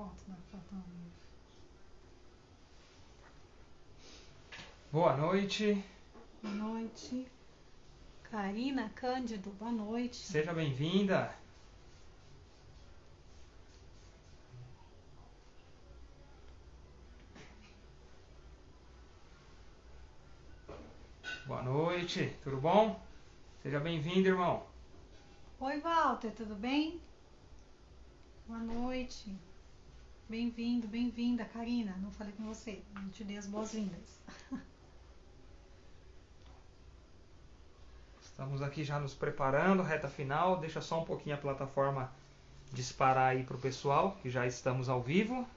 Pronto, dá pra botar um... Boa noite. Boa noite. Karina Cândido, boa noite. Seja bem-vinda. Boa noite, tudo bom? Seja bem-vindo, irmão. Oi, Walter, tudo bem? Boa noite. Bem-vindo, bem-vinda, Karina. Não falei com você, não te dei as boas-vindas. Estamos aqui já nos preparando, reta final. Deixa só um pouquinho a plataforma disparar aí para o pessoal, que já estamos ao vivo.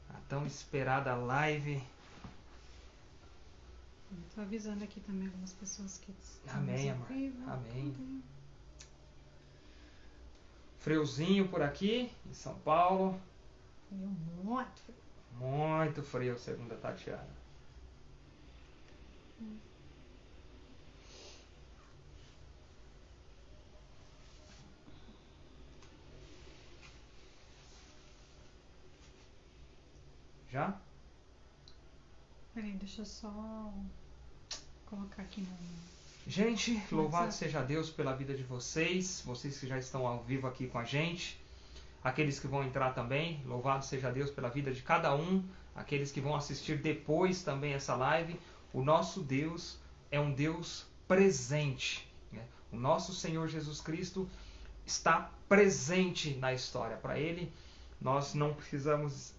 A tão esperada live. Estou avisando aqui também algumas pessoas que estão Amém, ao amor. vivo. Amém. Friozinho por aqui, em São Paulo. Frio, muito frio. Muito frio, segundo a Tatiana. Já? Peraí, deixa eu só colocar aqui no... Gente, louvado seja Deus pela vida de vocês que já estão ao vivo aqui com a gente, aqueles que vão entrar também, louvado seja Deus pela vida de cada um, aqueles que vão assistir depois também essa live. O nosso Deus é um Deus presente, né? O nosso Senhor Jesus Cristo está presente na história. Para Ele, nós não precisamos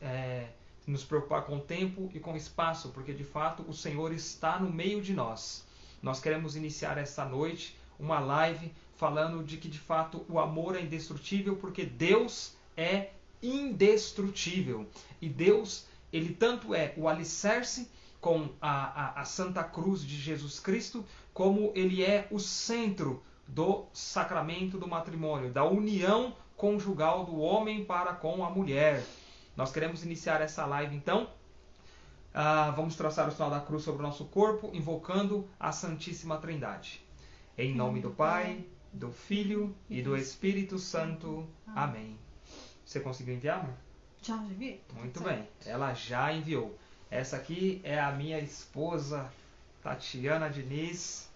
nos preocupar com o tempo e com o espaço, porque de fato o Senhor está no meio de nós. Nós queremos iniciar esta noite uma live falando de que de fato o amor é indestrutível, porque Deus é indestrutível. E Deus, Ele tanto é o alicerce com a Santa Cruz de Jesus Cristo, como Ele é o centro do sacramento do matrimônio, da união conjugal do homem para com a mulher. Nós queremos iniciar essa live então. Vamos traçar o sinal da cruz sobre o nosso corpo, invocando a Santíssima Trindade. Em nome do Pai, do Filho e do Espírito Santo. Amém. Você conseguiu enviar, amor? Já enviei? Muito bem, ela já enviou. Essa aqui é a minha esposa, Tatiana Diniz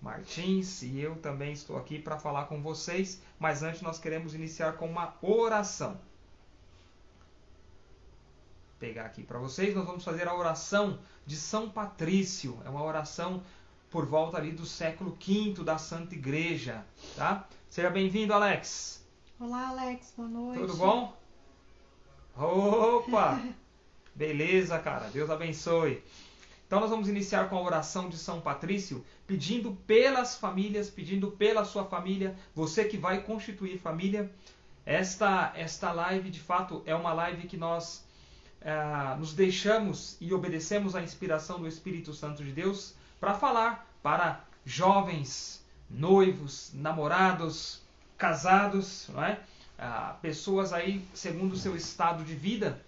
Martins, e eu também estou aqui para falar com vocês, mas antes nós queremos iniciar com uma oração. Pegar aqui para vocês, nós vamos fazer a oração de São Patrício. É uma oração por volta ali do século V da Santa Igreja, tá? Seja bem-vindo, Alex. Olá, Alex, boa noite. Tudo bom? Opa! Beleza, cara. Deus abençoe. Então nós vamos iniciar com a oração de São Patrício, pedindo pelas famílias, pedindo pela sua família, você que vai constituir família. Esta live, de fato, é uma live que nós nos deixamos e obedecemos à inspiração do Espírito Santo de Deus para falar para jovens, noivos, namorados, casados, não é? Pessoas aí segundo o seu estado de vida,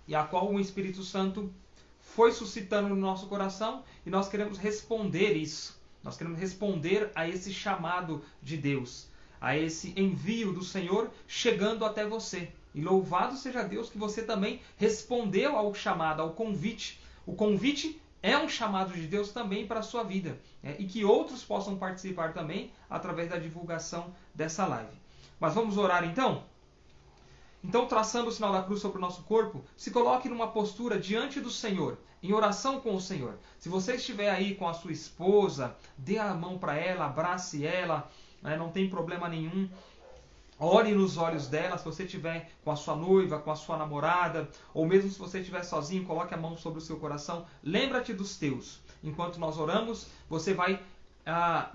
e a qual o Espírito Santo foi suscitando no nosso coração, e nós queremos responder isso. Nós queremos responder a esse chamado de Deus, a esse envio do Senhor chegando até você. E louvado seja Deus que você também respondeu ao chamado, ao convite. O convite é um chamado de Deus também para a sua vida, e que outros possam participar também através da divulgação dessa live. Mas vamos orar então? Então, traçando o sinal da cruz sobre o nosso corpo, se coloque numa postura diante do Senhor, em oração com o Senhor. Se você estiver aí com a sua esposa, dê a mão para ela, abrace ela, não tem problema nenhum. Olhe nos olhos dela. Se você estiver com a sua noiva, com a sua namorada, ou mesmo se você estiver sozinho, coloque a mão sobre o seu coração. Lembra-te dos teus. Enquanto nós oramos, você vai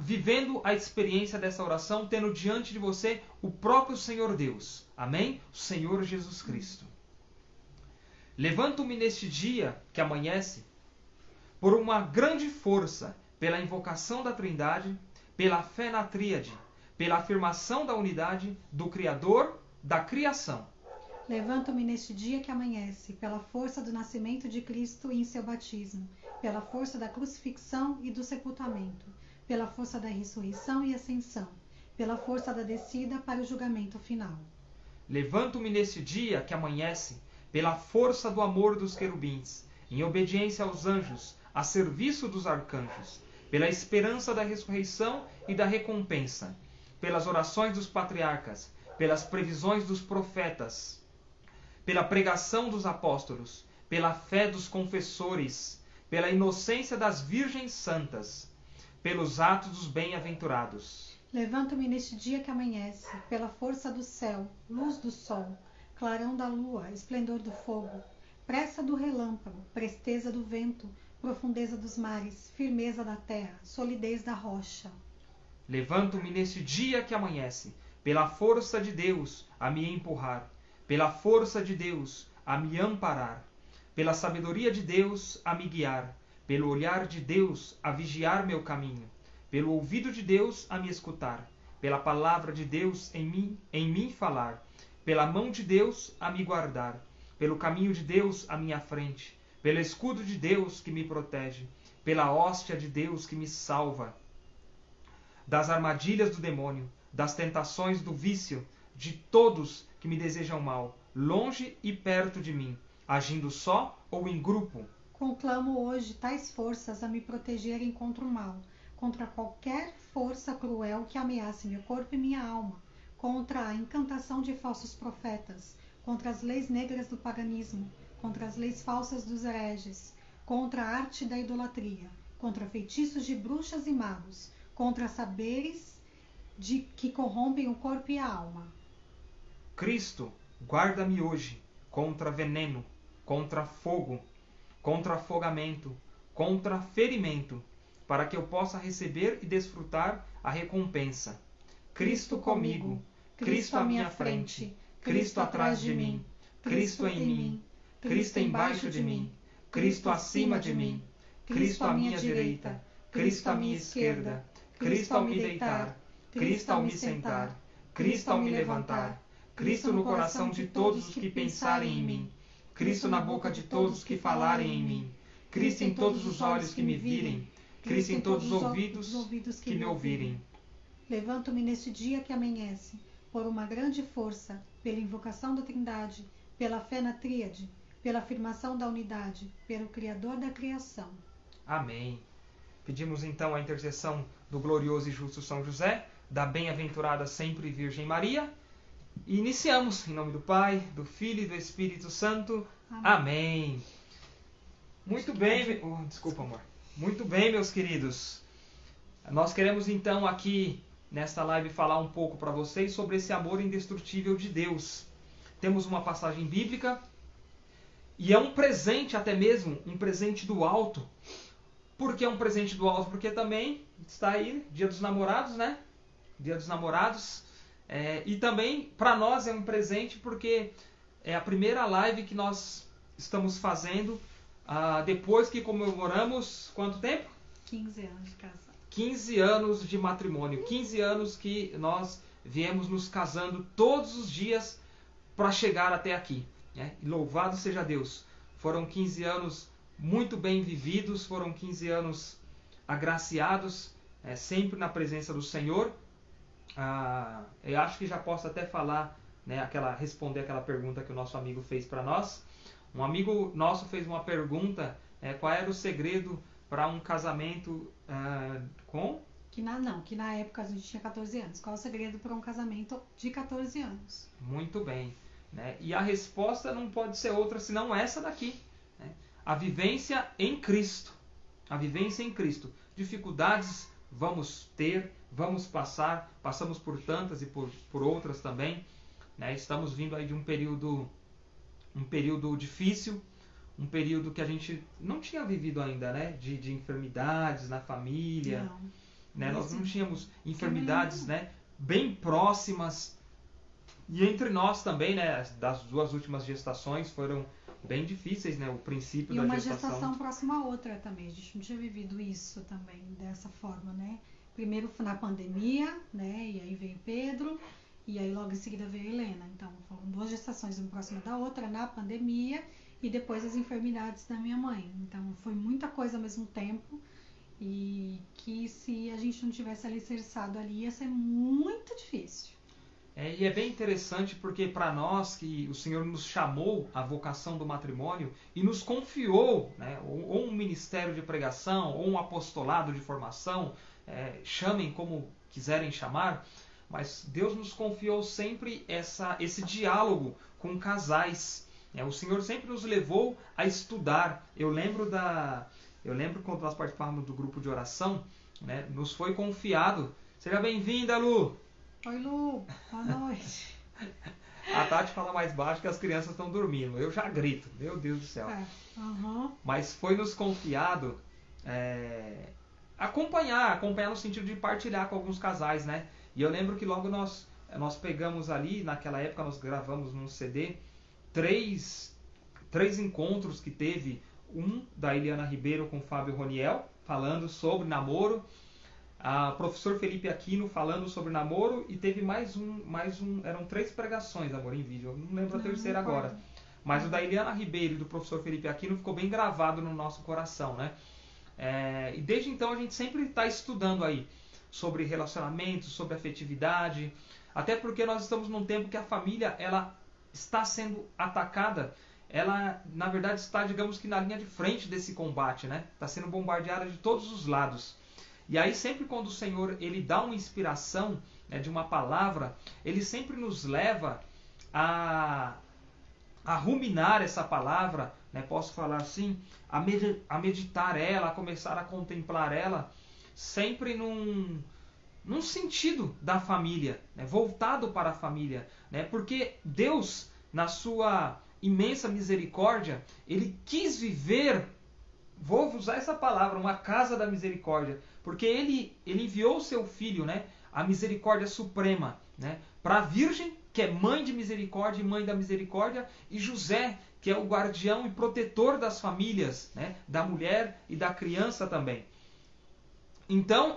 vivendo a experiência dessa oração, tendo diante de você o próprio Senhor Deus. Amém? O Senhor Jesus Cristo. Levanto-me neste dia que amanhece, por uma grande força, pela invocação da Trindade, pela fé na Tríade, pela afirmação da unidade do Criador da criação. Levanto-me neste dia que amanhece, pela força do nascimento de Cristo em seu batismo, pela força da crucifixão e do sepultamento, pela força da ressurreição e ascensão, pela força da descida para o julgamento final. Levanto-me nesse dia que amanhece, pela força do amor dos querubins, em obediência aos anjos, a serviço dos arcanjos, pela esperança da ressurreição e da recompensa, pelas orações dos patriarcas, pelas previsões dos profetas, pela pregação dos apóstolos, pela fé dos confessores, pela inocência das virgens santas, pelos atos dos bem-aventurados. Levanto-me neste dia que amanhece, pela força do céu, luz do sol, clarão da lua, esplendor do fogo, pressa do relâmpago, presteza do vento, profundeza dos mares, firmeza da terra, solidez da rocha. Levanto-me neste dia que amanhece, pela força de Deus a me empurrar, pela força de Deus a me amparar, pela sabedoria de Deus a me guiar, pelo olhar de Deus a vigiar meu caminho, pelo ouvido de Deus a me escutar, pela palavra de Deus em mim falar, pela mão de Deus a me guardar, pelo caminho de Deus à minha frente, pelo escudo de Deus que me protege, pela hóstia de Deus que me salva, das armadilhas do demônio, das tentações do vício, de todos que me desejam mal, longe e perto de mim, agindo só ou em grupo. Conclamo hoje tais forças a me protegerem contra o mal, contra qualquer força cruel que ameace meu corpo e minha alma, contra a encantação de falsos profetas, contra as leis negras do paganismo, contra as leis falsas dos hereges, contra a arte da idolatria, contra feitiços de bruxas e magos, contra saberes que corrompem o corpo e a alma. Cristo, guarda-me hoje contra veneno, contra fogo, contra afogamento, contra ferimento, para que eu possa receber e desfrutar a recompensa. Cristo comigo, Cristo à minha frente, Cristo atrás de mim, Cristo em mim, Cristo embaixo de mim, Cristo acima de mim, Cristo à minha direita, Cristo à minha esquerda, Cristo ao me deitar, Cristo ao me sentar, Cristo ao me levantar, Cristo no coração de todos os que pensarem em mim, Cristo na boca de todos os que falarem em mim, Cristo em todos os olhos que me virem, Cristo em todos os ouvidos que me ouvirem. Levanto-me neste dia que amanhece, por uma grande força, pela invocação da Trindade, pela fé na Tríade, pela afirmação da unidade, pelo Criador da criação. Amém. Pedimos então a intercessão do glorioso e justo São José, da bem-aventurada sempre Virgem Maria, e iniciamos em nome do Pai, do Filho e do Espírito Santo. Amém. Muito bem, desculpa, amor. Muito bem, meus queridos. Nós queremos então aqui nesta live falar um pouco para vocês sobre esse amor indestrutível de Deus. Temos uma passagem bíblica e é um presente, até mesmo um presente do alto. Por que é um presente do alto? Porque também está aí Dia dos Namorados, né? Dia dos Namorados. E também para nós é um presente porque é a primeira live que nós estamos fazendo depois que comemoramos quanto tempo? 15 anos de casado. 15 anos de matrimônio. 15 anos que nós viemos nos casando todos os dias para chegar até aqui. Né? E louvado seja Deus. Foram 15 anos muito bem vividos, foram 15 anos agraciados, sempre na presença do Senhor. Eu acho que já posso até falar, né, responder aquela pergunta que o nosso amigo fez para nós. Um amigo nosso fez uma pergunta, qual era o segredo para um casamento com... Que na época a gente tinha 14 anos. Qual é o segredo para um casamento de 14 anos? Muito bem. Né? E a resposta não pode ser outra senão essa daqui. Né? A vivência em Cristo. A vivência em Cristo. Dificuldades vamos ter, vamos passar, passamos por tantas e por outras também. Né? Estamos vindo aí de um período difícil, um período que a gente não tinha vivido ainda, né? De enfermidades na família. Não. Né? Nós não tínhamos enfermidades, né, bem próximas. E entre nós também, né, das duas últimas gestações foram bem difíceis, né, o princípio da gestação. E uma gestação próxima à outra também. A gente não tinha vivido isso também dessa forma, né? Primeiro na pandemia, né, e aí veio Pedro, e aí logo em seguida veio Helena. Então foram duas gestações, uma próxima da outra na pandemia e depois as enfermidades da minha mãe. Então foi muita coisa ao mesmo tempo. E que se a gente não tivesse alicerçado ali, ia ser muito difícil. E é bem interessante porque para nós que o Senhor nos chamou à vocação do matrimônio e nos confiou, né, ou um ministério de pregação, ou um apostolado de formação, chamem como quiserem chamar, mas Deus nos confiou sempre esse diálogo com casais. O Senhor sempre nos levou a estudar. Eu lembro quando nós participávamos do grupo de oração, né, nos foi confiado. Seja bem-vinda, Lu! Oi, Lu, boa noite. A Tati fala mais baixo que as crianças estão dormindo. Eu já grito, meu Deus do céu. Mas foi nos confiado acompanhar no sentido de partilhar com alguns casais, né? E eu lembro que logo nós pegamos ali, naquela época nós gravamos num CD, três encontros que teve. Um da Eliana Ribeiro com o Fábio Roniel, falando sobre namoro. A professor Felipe Aquino falando sobre namoro, e teve mais um, eram 3 pregações, amor, em vídeo, eu não lembro a terceira agora, mas o da Eliana Ribeiro e do professor Felipe Aquino ficou bem gravado no nosso coração, né? E desde então a gente sempre está estudando aí sobre relacionamentos, sobre afetividade, até porque nós estamos num tempo que a família, ela está sendo atacada, ela na verdade está, digamos que na linha de frente desse combate, né? Está sendo bombardeada de todos os lados. E aí sempre quando o Senhor ele dá uma inspiração, né, de uma palavra, ele sempre nos leva a ruminar essa palavra, né, posso falar assim, a meditar ela, a começar a contemplar ela, sempre num sentido da família, né, voltado para a família, né, porque Deus, na sua imensa misericórdia, ele quis viver, vou usar essa palavra, uma casa da misericórdia, porque ele enviou o seu filho, né, a misericórdia suprema, né, para a Virgem, que é mãe de misericórdia e mãe da misericórdia, e José, que é o guardião e protetor das famílias, né, da mulher e da criança também. Então,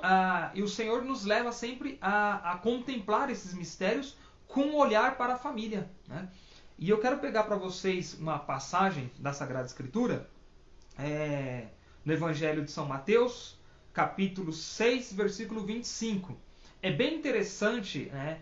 e o Senhor nos leva sempre a contemplar esses mistérios com um olhar para a família, né? E eu quero pegar para vocês uma passagem da Sagrada Escritura, no Evangelho de São Mateus, capítulo 6, versículo 25. É bem interessante, né,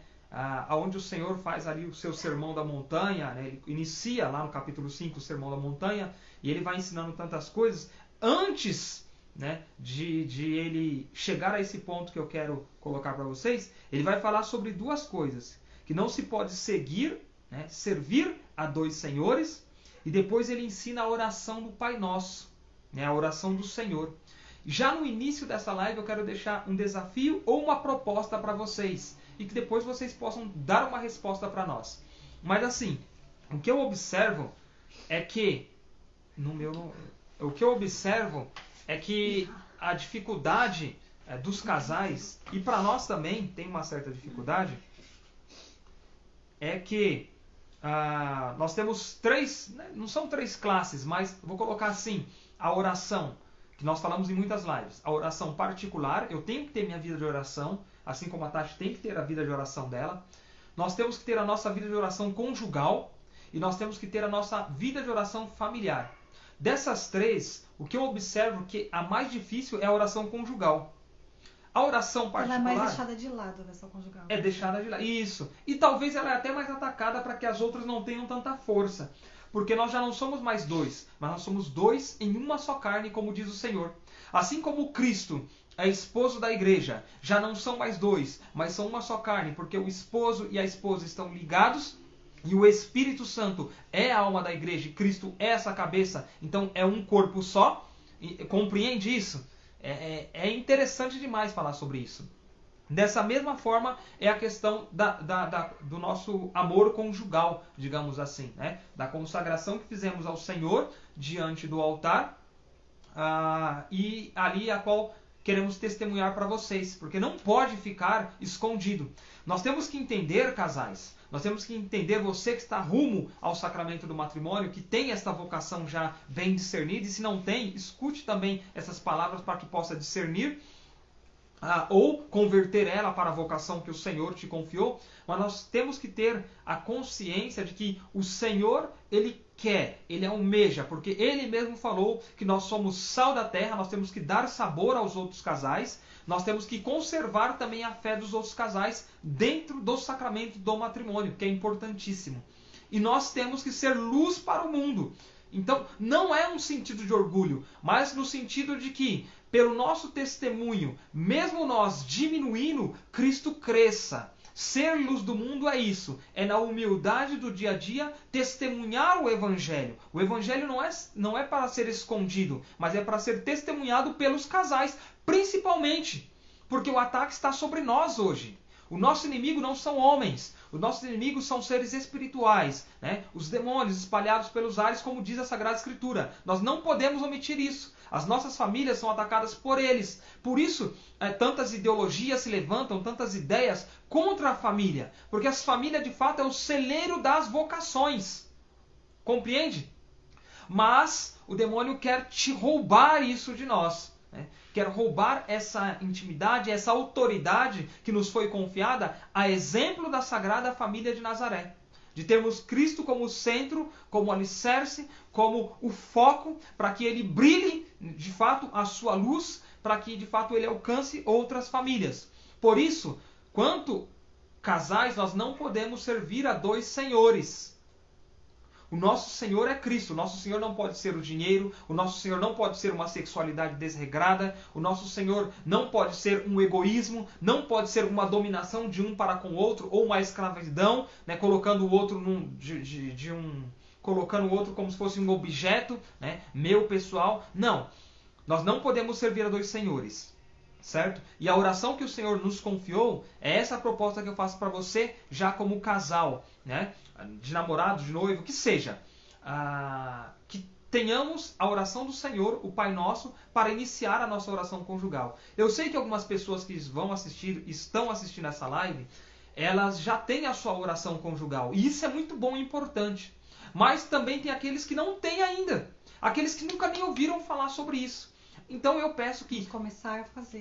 onde o Senhor faz ali o seu Sermão da Montanha, né, ele inicia lá no capítulo 5 o Sermão da Montanha, e ele vai ensinando tantas coisas. Antes, né, de ele chegar a esse ponto que eu quero colocar para vocês, ele vai falar sobre 2 coisas. Que não se pode seguir, né, servir a 2 senhores, e depois ele ensina a oração do Pai Nosso, né, a oração do Senhor. Já no início dessa live eu quero deixar um desafio ou uma proposta para vocês, e que depois vocês possam dar uma resposta para nós. Mas assim, o que eu observo é que a dificuldade dos casais, e para nós também tem uma certa dificuldade, é que nós temos 3, né, não são 3 classes, mas vou colocar assim, a oração, que nós falamos em muitas lives, a oração particular, eu tenho que ter minha vida de oração, assim como a Tati tem que ter a vida de oração dela. Nós temos que ter a nossa vida de oração conjugal, e nós temos que ter a nossa vida de oração familiar. Dessas 3, o que eu observo que a mais difícil é a oração conjugal. A oração particular... Ela é mais deixada de lado, a oração conjugal. É deixada de lado, isso. E talvez ela é até mais atacada para que as outras não tenham tanta força. Porque nós já não somos mais 2, mas nós somos 2 em uma só carne, como diz o Senhor. Assim como Cristo é esposo da igreja, já não são mais 2, mas são uma só carne, porque o esposo e a esposa estão ligados, e o Espírito Santo é a alma da igreja, e Cristo é essa cabeça, então é um corpo só. Compreende isso? É interessante demais falar sobre isso. Dessa mesma forma é a questão do nosso amor conjugal, digamos assim, né? Da consagração que fizemos ao Senhor diante do altar, e ali a qual queremos testemunhar para vocês, porque não pode ficar escondido. Nós temos que entender, casais, nós temos que entender, você que está rumo ao sacramento do matrimônio, que tem esta vocação já bem discernida, e se não tem, escute também essas palavras para que possa discernir. ou converter ela para a vocação que o Senhor te confiou, mas nós temos que ter a consciência de que o Senhor, Ele quer, Ele almeja, porque Ele mesmo falou que nós somos sal da terra, nós temos que dar sabor aos outros casais, nós temos que conservar também a fé dos outros casais dentro do sacramento do matrimônio, que é importantíssimo. E nós temos que ser luz para o mundo. Então, não é um sentido de orgulho, mas no sentido de que, pelo nosso testemunho, mesmo nós diminuindo, Cristo cresça. Ser luz do mundo é isso. É na humildade do dia a dia testemunhar o Evangelho. O Evangelho não é para ser escondido, mas é para ser testemunhado pelos casais, principalmente. Porque o ataque está sobre nós hoje. O nosso inimigo não são homens. Os nossos inimigos são seres espirituais, né? Os demônios espalhados pelos ares, como diz a Sagrada Escritura. Nós não podemos omitir isso. As nossas famílias são atacadas por eles. Por isso, tantas ideologias se levantam, tantas ideias contra a família. Porque a família, de fato, é o celeiro das vocações. Compreende? Mas o demônio quer te roubar isso de nós. Quer roubar essa intimidade, essa autoridade que nos foi confiada, a exemplo da Sagrada Família de Nazaré. De termos Cristo como centro, como alicerce, como o foco, para que ele brilhe, de fato, a sua luz, para que, de fato, ele alcance outras famílias. Por isso, quanto casais, nós não podemos servir a dois senhores. O nosso Senhor é Cristo. O nosso Senhor não pode ser o dinheiro. O nosso Senhor não pode ser uma sexualidade desregrada. O nosso Senhor não pode ser um egoísmo. Não pode ser uma dominação de um para com o outro. Ou uma escravidão, né, colocando o outro colocando o outro como se fosse um objeto, né, meu pessoal. Não. Nós não podemos servir a dois senhores. Certo? E a oração que o Senhor nos confiou é essa proposta que eu faço para você já como casal, né? De namorado, de noivo, que seja. Que tenhamos a oração do Senhor, o Pai Nosso, para iniciar a nossa oração conjugal. Eu sei que algumas pessoas que estão assistindo essa live, elas já têm a sua oração conjugal. E isso é muito bom e importante. Mas também tem aqueles que não têm ainda. Aqueles que nunca nem ouviram falar sobre isso. Então eu peço que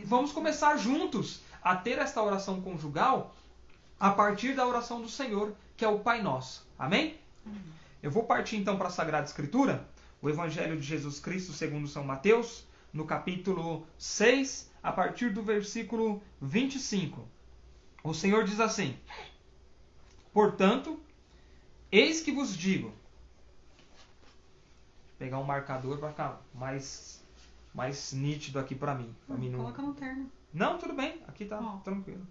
vamos começar juntos a ter esta oração conjugal a partir da oração do Senhor, que é o Pai Nosso. Amém? Eu vou partir então para a Sagrada Escritura, o Evangelho de Jesus Cristo segundo São Mateus, no capítulo 6, a partir do versículo 25. O Senhor diz assim: Portanto, eis que vos digo. Vou pegar um marcador para ficar mais nítido aqui para mim. Coloca no terno. Não, tudo bem. Aqui tá tranquilo.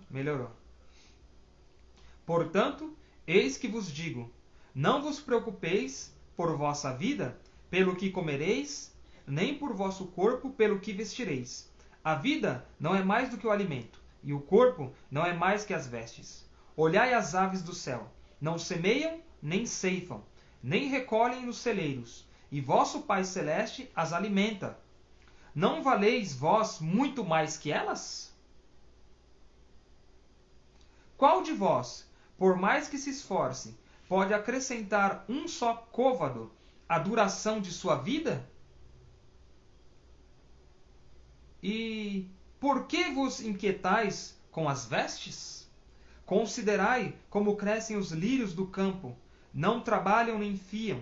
Melhorou. Portanto, eis que vos digo, não vos preocupeis por vossa vida, pelo que comereis, nem por vosso corpo, pelo que vestireis. A vida não é mais do que o alimento, e o corpo não é mais que as vestes. Olhai as aves do céu, não semeiam, nem ceifam, nem recolhem nos celeiros, e vosso Pai Celeste as alimenta. Não valeis vós muito mais que elas? Qual de vós, por mais que se esforce, pode acrescentar um só côvado à duração de sua vida? E por que vos inquietais com as vestes? Considerai como crescem os lírios do campo, não trabalham nem fiam.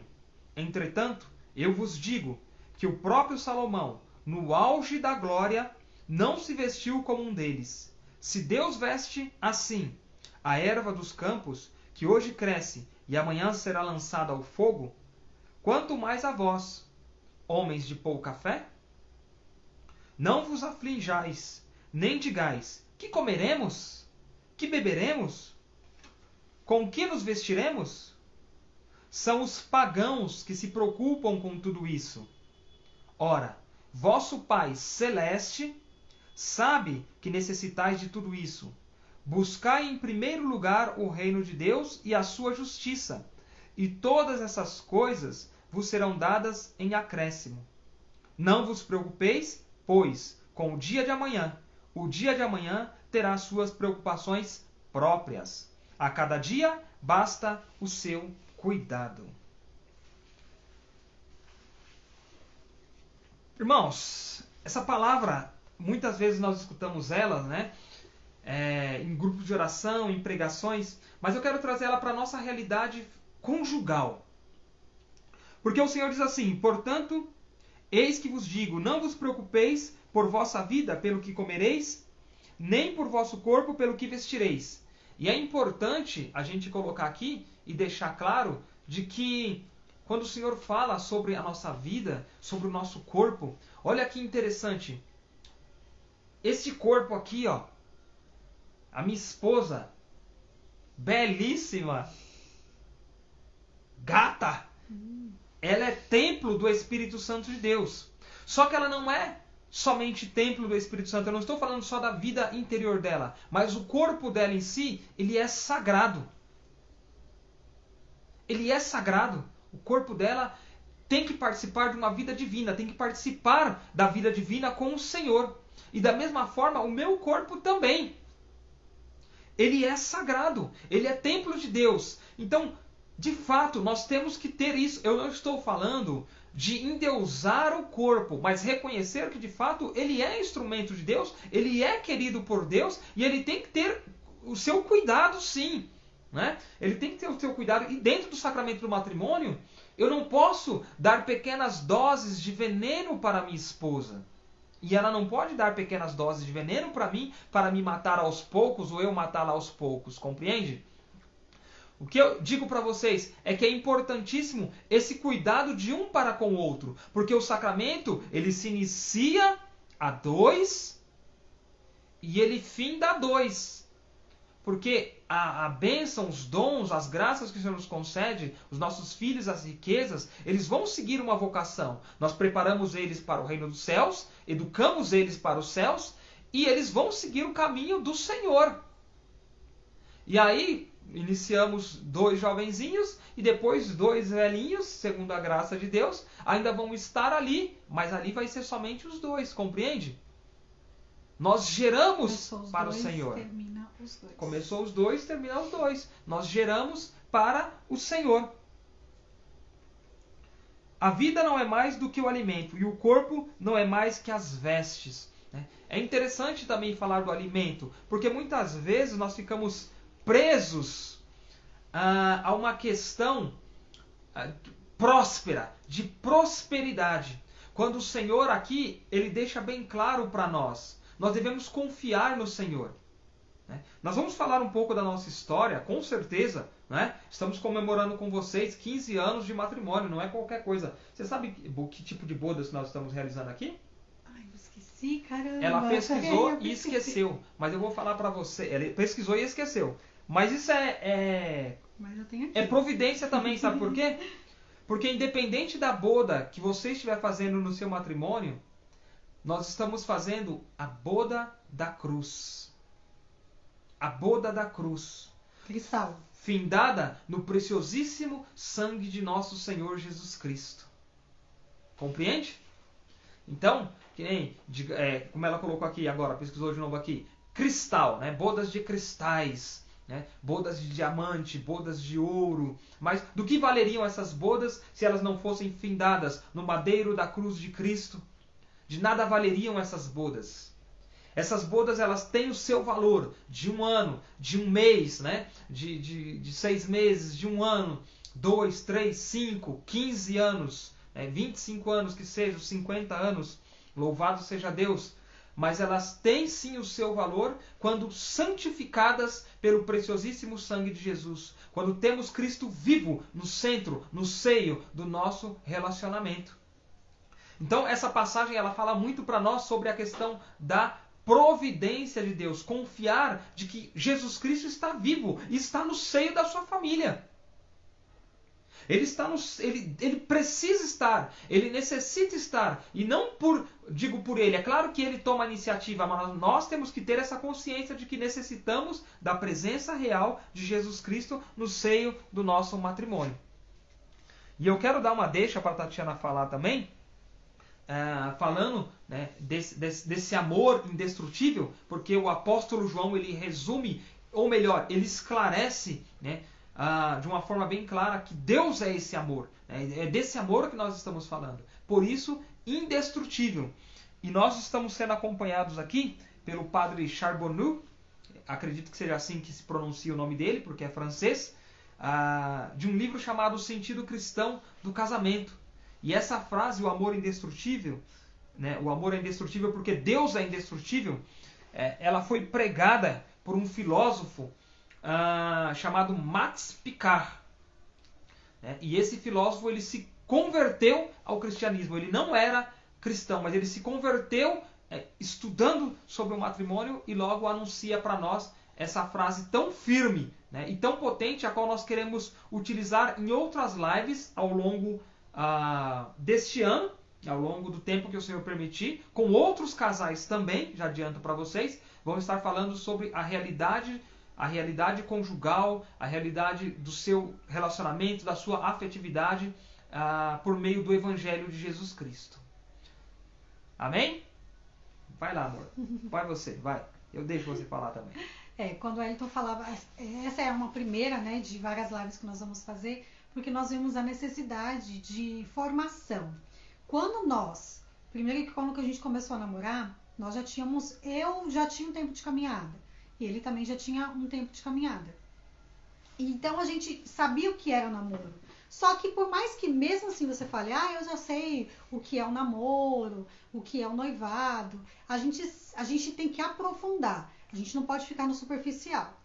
Entretanto, eu vos digo que o próprio Salomão, no auge da glória, não se vestiu como um deles. Se Deus veste assim a erva dos campos, que hoje cresce e amanhã será lançada ao fogo, quanto mais a vós, homens de pouca fé? Não vos aflijais, nem digais, que comeremos? Que beberemos? Com que nos vestiremos? São os pagãos que se preocupam com tudo isso. Ora, vosso Pai Celeste sabe que necessitais de tudo isso. Buscai em primeiro lugar o reino de Deus e a sua justiça, e todas essas coisas vos serão dadas em acréscimo. Não vos preocupeis, pois, com o dia de amanhã. O dia de amanhã terá suas preocupações próprias. A cada dia basta o seu cuidado. Irmãos, essa palavra muitas vezes nós escutamos elas, né? Em grupos de oração, em pregações, mas eu quero trazer ela para a nossa realidade conjugal. Porque o Senhor diz assim: portanto, eis que vos digo, não vos preocupeis por vossa vida, pelo que comereis, nem por vosso corpo, pelo que vestireis. E é importante a gente colocar aqui e deixar claro de que quando o Senhor fala sobre a nossa vida, sobre o nosso corpo, olha que interessante. Este corpo aqui, ó, a minha esposa, belíssima, gata, ela é templo do Espírito Santo de Deus. Só que ela não é somente templo do Espírito Santo. Eu não estou falando só da vida interior dela, mas o corpo dela em si, ele é sagrado. Ele é sagrado. O corpo dela tem que participar de uma vida divina, tem que participar da vida divina com o Senhor. E da mesma forma, o meu corpo também. Ele é sagrado, ele é templo de Deus. Então, de fato, nós temos que ter isso. Eu não estou falando de endeusar o corpo, mas reconhecer que de fato ele é instrumento de Deus, ele é querido por Deus e ele tem que ter o seu cuidado, sim. Né? Ele tem que ter o seu cuidado. E dentro do sacramento do matrimônio, eu não posso dar pequenas doses de veneno para minha esposa. E ela não pode dar pequenas doses de veneno para mim, para me matar aos poucos ou eu matá-la aos poucos, compreende? O que eu digo para vocês é que é importantíssimo esse cuidado de um para com o outro, porque o sacramento, ele se inicia a dois e ele finda a dois. Porque a bênção, os dons, as graças que o Senhor nos concede, os nossos filhos, as riquezas, eles vão seguir uma vocação. Nós preparamos eles para o reino dos céus, educamos eles para os céus, e eles vão seguir o caminho do Senhor. E aí, iniciamos 2 jovenzinhos, e depois 2 velhinhos, segundo a graça de Deus, ainda vão estar ali, mas ali vai ser somente os 2, compreende? Nós geramos para o Senhor. Termina os 2. Começou os 2, termina os 2. Nós geramos para o Senhor. A vida não é mais do que o alimento, e o corpo não é mais que as vestes. É interessante também falar do alimento, porque muitas vezes nós ficamos presos a uma questão próspera, de prosperidade. Quando o Senhor aqui, ele deixa bem claro para nós. Nós devemos confiar no Senhor. Nós vamos falar um pouco da nossa história, com certeza. Estamos comemorando com vocês 15 anos de matrimônio, não é qualquer coisa. Você sabe que tipo de bodas nós estamos realizando aqui? Ai, eu esqueci, caramba. Ela pesquisou e esqueceu. Mas eu vou falar para você. Ela pesquisou e esqueceu. Mas isso Mas eu tenho aqui. É providência também, sabe por quê? Porque independente da boda que você estiver fazendo no seu matrimônio, nós estamos fazendo a boda da cruz. A boda da cruz. Cristal. Findada no preciosíssimo sangue de nosso Senhor Jesus Cristo. Compreende? Então, que nem, como ela colocou aqui agora, pesquisou de novo aqui, cristal, bodas de cristais, bodas de diamante, bodas de ouro. Mas do que valeriam essas bodas se elas não fossem findadas no madeiro da cruz de Cristo? De nada valeriam essas bodas. Essas bodas, elas têm o seu valor de 1 ano, de 1 mês, de 6 meses, de 1 ano, 2, 3, 5, 15 anos, 25 anos que sejam, 50 anos, louvado seja Deus. Mas elas têm sim o seu valor quando santificadas pelo preciosíssimo sangue de Jesus. Quando temos Cristo vivo no centro, no seio do nosso relacionamento. Então essa passagem ela fala muito para nós sobre a questão da providência de Deus. Confiar de que Jesus Cristo está vivo e está no seio da sua família. Ele precisa estar, ele necessita estar. E não digo por ele, é claro que ele toma a iniciativa, mas nós temos que ter essa consciência de que necessitamos da presença real de Jesus Cristo no seio do nosso matrimônio. E eu quero dar uma deixa para a Tatiana falar também, falando desse amor indestrutível, porque o apóstolo João ele resume, ou melhor, ele esclarece, de uma forma bem clara que Deus é esse amor. É desse amor que nós estamos falando. Por isso, indestrutível. E nós estamos sendo acompanhados aqui pelo padre Charbonneau, acredito que seja assim que se pronuncia o nome dele, porque é francês, de um livro chamado O Sentido Cristão do Casamento. E essa frase, o amor indestrutível, né, o amor é indestrutível porque Deus é indestrutível, ela foi pregada por um filósofo chamado Max Picard. Né? E esse filósofo ele se converteu ao cristianismo. Ele não era cristão, mas ele se converteu estudando sobre o matrimônio e logo anuncia para nós essa frase tão firme, né, e tão potente, a qual nós queremos utilizar em outras lives ao longo deste ano, ao longo do tempo que o Senhor permitir, com outros casais também, já adianto para vocês, vamos estar falando sobre a realidade conjugal, a realidade do seu relacionamento, da sua afetividade, por meio do Evangelho de Jesus Cristo. Amém? Vai lá, amor. Vai você, vai. Eu deixo você falar também. Quando o Wellington falava, essa é uma primeira, né, de várias lives que nós vamos fazer, porque nós vimos a necessidade de formação. Primeiro que quando a gente começou a namorar, eu já tinha um tempo de caminhada, e ele também já tinha um tempo de caminhada. Então a gente sabia o que era o namoro. Só que por mais que mesmo assim você fale, eu já sei o que é o namoro, o que é o noivado, a gente tem que aprofundar. A gente não pode ficar no superficial.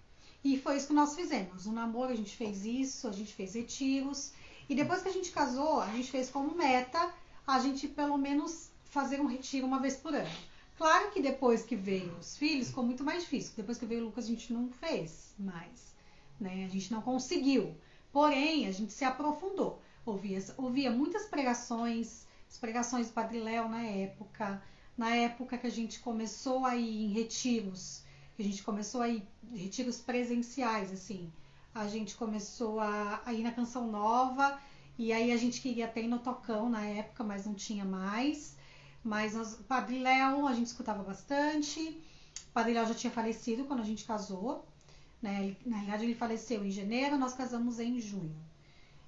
E foi isso que nós fizemos. No namoro a gente fez isso, a gente fez retiros. E depois que a gente casou, a gente fez como meta a gente pelo menos fazer um retiro uma vez por ano. Claro que depois que veio os filhos ficou muito mais difícil. Depois que veio o Lucas a gente não fez mais, né? A gente não conseguiu. Porém, a gente se aprofundou. Ouvia muitas pregações, as pregações do Padre Léo na época que a gente começou a ir em retiros, retiros presenciais, assim. A gente começou a ir na Canção Nova, e aí a gente queria ter no Tocão na época, mas não tinha mais. Mas o Padre Léo a gente escutava bastante. O Padre Léo já tinha falecido quando a gente casou. Né? Na realidade ele faleceu em janeiro, nós casamos em junho.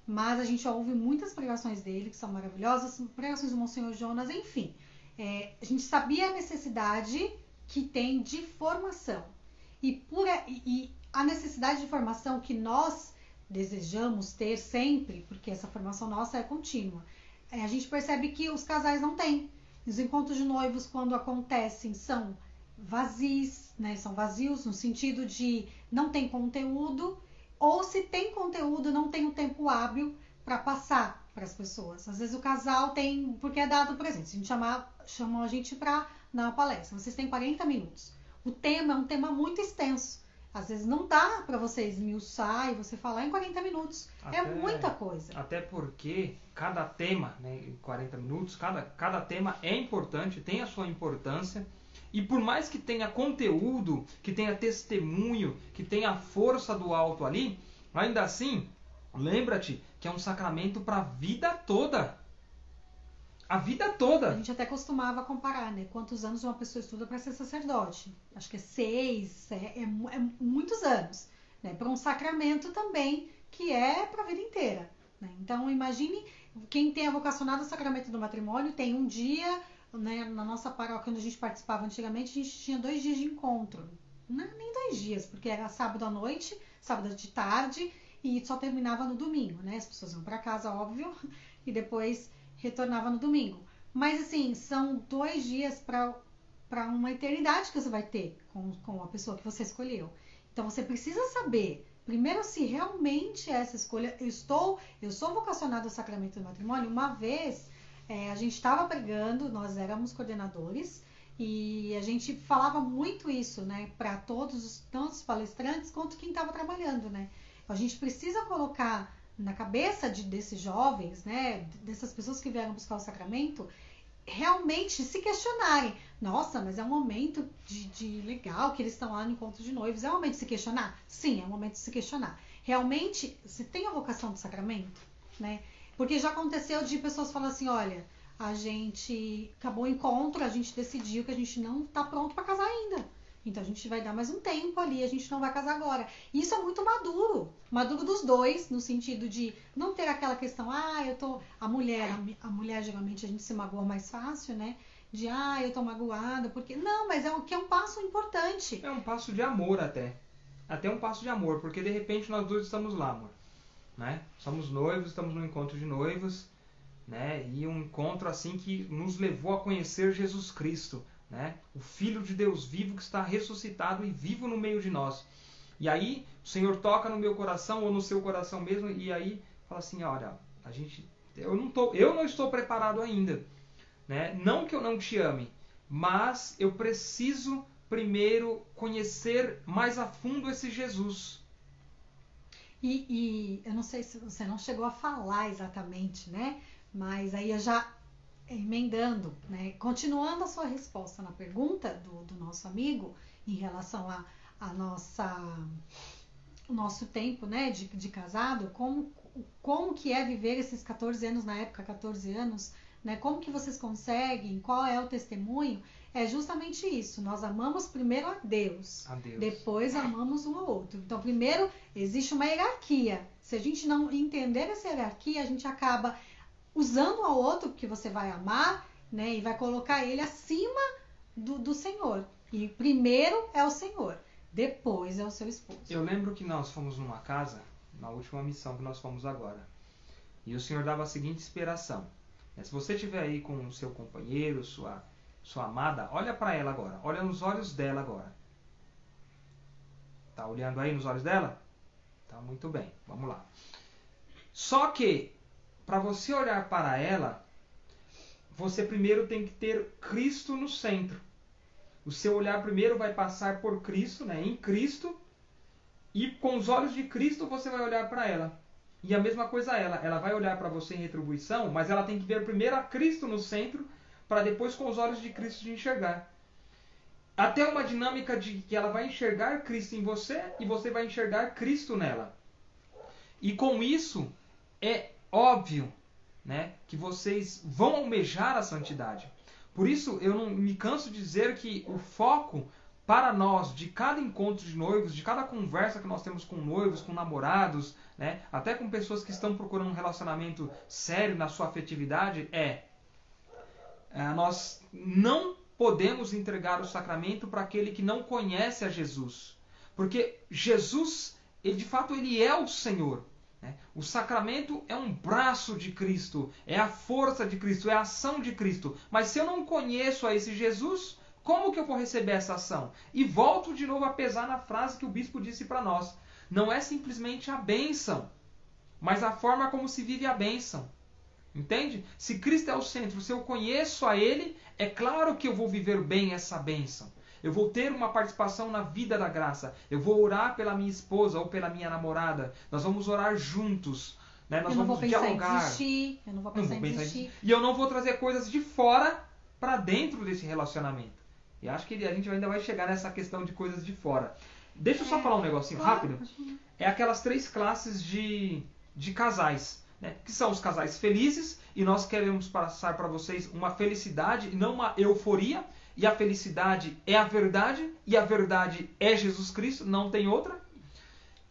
Mas a gente ouve muitas pregações dele, que são maravilhosas, pregações do Monsenhor Jonas, enfim. A gente sabia a necessidade que tem de formação. E a necessidade de formação que nós desejamos ter sempre, porque essa formação nossa é contínua, a gente percebe que os casais não têm. Os encontros de noivos, quando acontecem, são vazios, né? São vazios no sentido de não tem conteúdo, ou se tem conteúdo, não tem o tempo hábil para passar para as pessoas. Às vezes o casal tem, porque é dado presente. Se a gente chamou a gente para dar uma palestra, vocês têm 40 minutos. O tema é um tema muito extenso. Às vezes não dá para você esmiuçar e você falar em 40 minutos. É muita coisa. Até porque cada tema, né, em 40 minutos, cada tema é importante, tem a sua importância. E por mais que tenha conteúdo, que tenha testemunho, que tenha força do alto ali, ainda assim, lembra-te que é um sacramento para a vida toda. A vida toda. A gente até costumava comparar, né? Quantos anos uma pessoa estuda para ser sacerdote? Acho que é 6, é muitos anos. Né? Para um sacramento também, que é para a vida inteira. Né? Então, imagine quem tem a vocacionado ao sacramento do matrimônio, tem um dia... Né, na nossa paróquia, onde a gente participava antigamente, a gente tinha 2 dias de encontro. Não, nem 2 dias, porque era sábado à noite, sábado de tarde, e só terminava no domingo, né? As pessoas iam para casa, óbvio, e depois retornava no domingo. Mas, assim, são 2 dias para uma eternidade que você vai ter com a pessoa que você escolheu. Então, você precisa saber, primeiro, se realmente essa escolha... Eu sou vocacionada ao sacramento do matrimônio. Uma vez... a gente estava pregando, nós éramos coordenadores e a gente falava muito isso, né, para tanto os palestrantes quanto quem estava trabalhando, né. A gente precisa colocar na cabeça desses jovens, né, dessas pessoas que vieram buscar o sacramento, realmente se questionarem. Nossa, mas é um momento de legal que eles estão lá no encontro de noivos. É um momento de se questionar? Sim, é um momento de se questionar. Realmente, você tem a vocação do sacramento, né? Porque já aconteceu de pessoas falarem assim, olha, a gente acabou o encontro, a gente decidiu que a gente não está pronto para casar ainda. Então a gente vai dar mais um tempo ali, a gente não vai casar agora. Isso é muito maduro dos dois, no sentido de não ter aquela questão, a mulher geralmente a gente se magoa mais fácil, né? eu tô magoada, porque... Não, mas é um passo importante. É um passo de amor até. Até um passo de amor, porque de repente nós dois estamos lá, amor. Né? Somos noivos, estamos no encontro de noivos, né? E um encontro assim que nos levou a conhecer Jesus Cristo, né? O Filho de Deus vivo que está ressuscitado e vivo no meio de nós. E aí o Senhor toca no meu coração ou no seu coração mesmo e aí fala assim, olha, eu não estou preparado ainda, né? Não que eu não te ame, mas eu preciso primeiro conhecer mais a fundo esse Jesus. E eu não sei se você não chegou a falar exatamente, né? Mas aí eu já emendando, né? Continuando a sua resposta na pergunta do nosso amigo em relação a o nosso tempo, né, de casado, como que é viver esses 14 anos, na época 14 anos, né? Como que vocês conseguem, qual é o testemunho? É justamente isso, nós amamos primeiro a Deus, depois amamos um ao outro. Então, primeiro, existe uma hierarquia. Se a gente não entender essa hierarquia, a gente acaba usando ao outro que você vai amar, né? E vai colocar ele acima do Senhor. E primeiro é o Senhor, depois é o seu esposo. Eu lembro que nós fomos numa casa, na última missão que nós fomos agora, e o Senhor dava a seguinte inspiração. Se você estiver aí com o seu companheiro, sua amada, olha para ela agora, olha nos olhos dela agora. Tá olhando aí nos olhos dela? Tá, muito bem, vamos lá. Só que, para você olhar para ela, você primeiro tem que ter Cristo no centro. O seu olhar primeiro vai passar por Cristo, né, em Cristo, e com os olhos de Cristo você vai olhar para ela. E a mesma coisa ela vai olhar para você em retribuição, mas ela tem que ver primeiro a Cristo no centro, para depois com os olhos de Cristo de enxergar. Até uma dinâmica de que ela vai enxergar Cristo em você e você vai enxergar Cristo nela. E com isso, é óbvio, né, que vocês vão almejar a santidade. Por isso, eu não me canso de dizer que o foco para nós, de cada encontro de noivos, de cada conversa que nós temos com noivos, com namorados, né, até com pessoas que estão procurando um relacionamento sério na sua afetividade, nós não podemos entregar o sacramento para aquele que não conhece a Jesus. Porque Jesus, de fato, ele é o Senhor. O sacramento é um braço de Cristo, é a força de Cristo, é a ação de Cristo. Mas se eu não conheço a esse Jesus, como que eu vou receber essa ação? E volto de novo a pesar na frase que o bispo disse para nós. Não é simplesmente a bênção, mas a forma como se vive a bênção. Entende? Se Cristo é o centro, se eu conheço a Ele, é claro que eu vou viver bem essa bênção. Eu vou ter uma participação na vida da graça. Eu vou orar pela minha esposa ou pela minha namorada. Nós vamos orar juntos. Né? Nós vamos dialogar. Eu não vou pensar em desistir. E eu não vou trazer coisas de fora para dentro desse relacionamento. E acho que a gente ainda vai chegar nessa questão de coisas de fora. Deixa eu só falar um negocinho rápido. É aquelas 3 classes de casais. Né? Que são os casais felizes. E nós queremos passar para vocês uma felicidade e não uma euforia. E a felicidade é a verdade, e a verdade é Jesus Cristo, não tem outra.